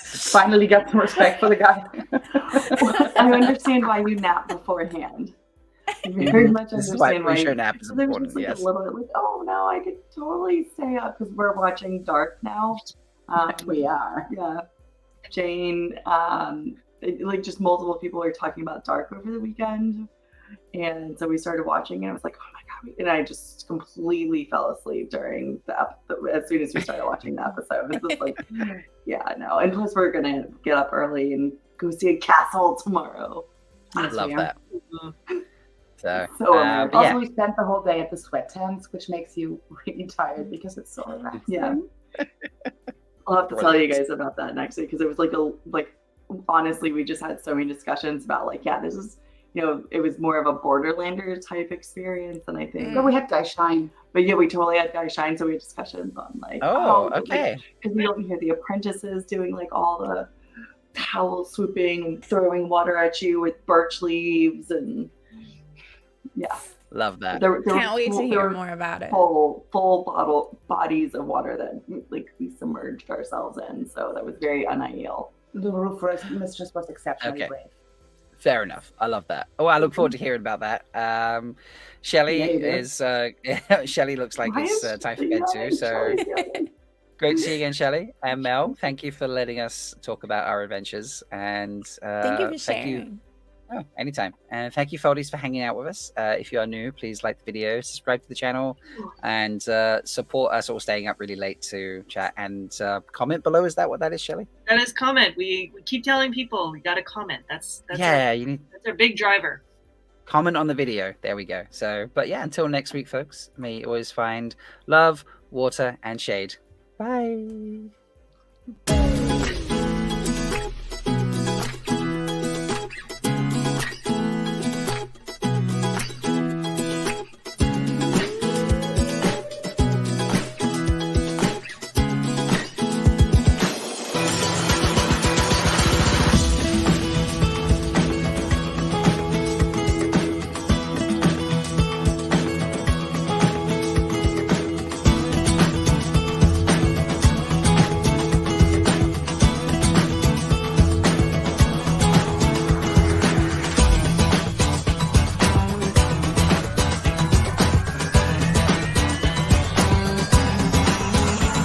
Finally got some respect for the guy. I understand why you nap beforehand. I very much understand why you nap is important. There's just like a little bit like, oh no, I could totally stay up because we're watching Dark now. We are. Yeah. Jane, like just multiple people are talking about Dark over the weekend. And so we started watching and I was like, oh my God. And I just completely fell asleep during as soon as we started watching the episode. It was like, yeah, no. And plus we're going to get up early and go see a castle tomorrow. I love that. So also we spent the whole day at the sweat tents, which makes you really tired because it's so relaxing. Yeah. I'll have to tell you guys about that next week because it was like honestly, we just had so many discussions about like, yeah, this is, it was more of a Borderlander type experience, and I think. But we had Guy Shine. But yeah, we totally had Guy Shine, so we had discussions on like. Okay. Because we don't hear the apprentices doing like all the towel swooping and throwing water at you with birch leaves and. Yeah. Love that. Can't wait to hear more about it. Full bodies of water that like we submerged ourselves in, so that was very unideal. The Roofmistress was exceptionally brave. Fair enough. I love that. Oh, I look forward to hearing about that. Shelly is Shelly looks like it's time for bed too. So great to see you again, Shelly. And Mel, thank you for letting us talk about our adventures. And thank you for sharing. Oh, anytime. And thank you, Foldies, for hanging out with us. If you are new, please like the video, subscribe to the channel, and support us all staying up really late to chat. And comment below. Is that what that is, Shelly? That is comment. We keep telling people we got to comment. That's you need. That's our big driver. Comment on the video. There we go. So, but yeah, until next week, folks. May you always find love, water, and shade. Bye.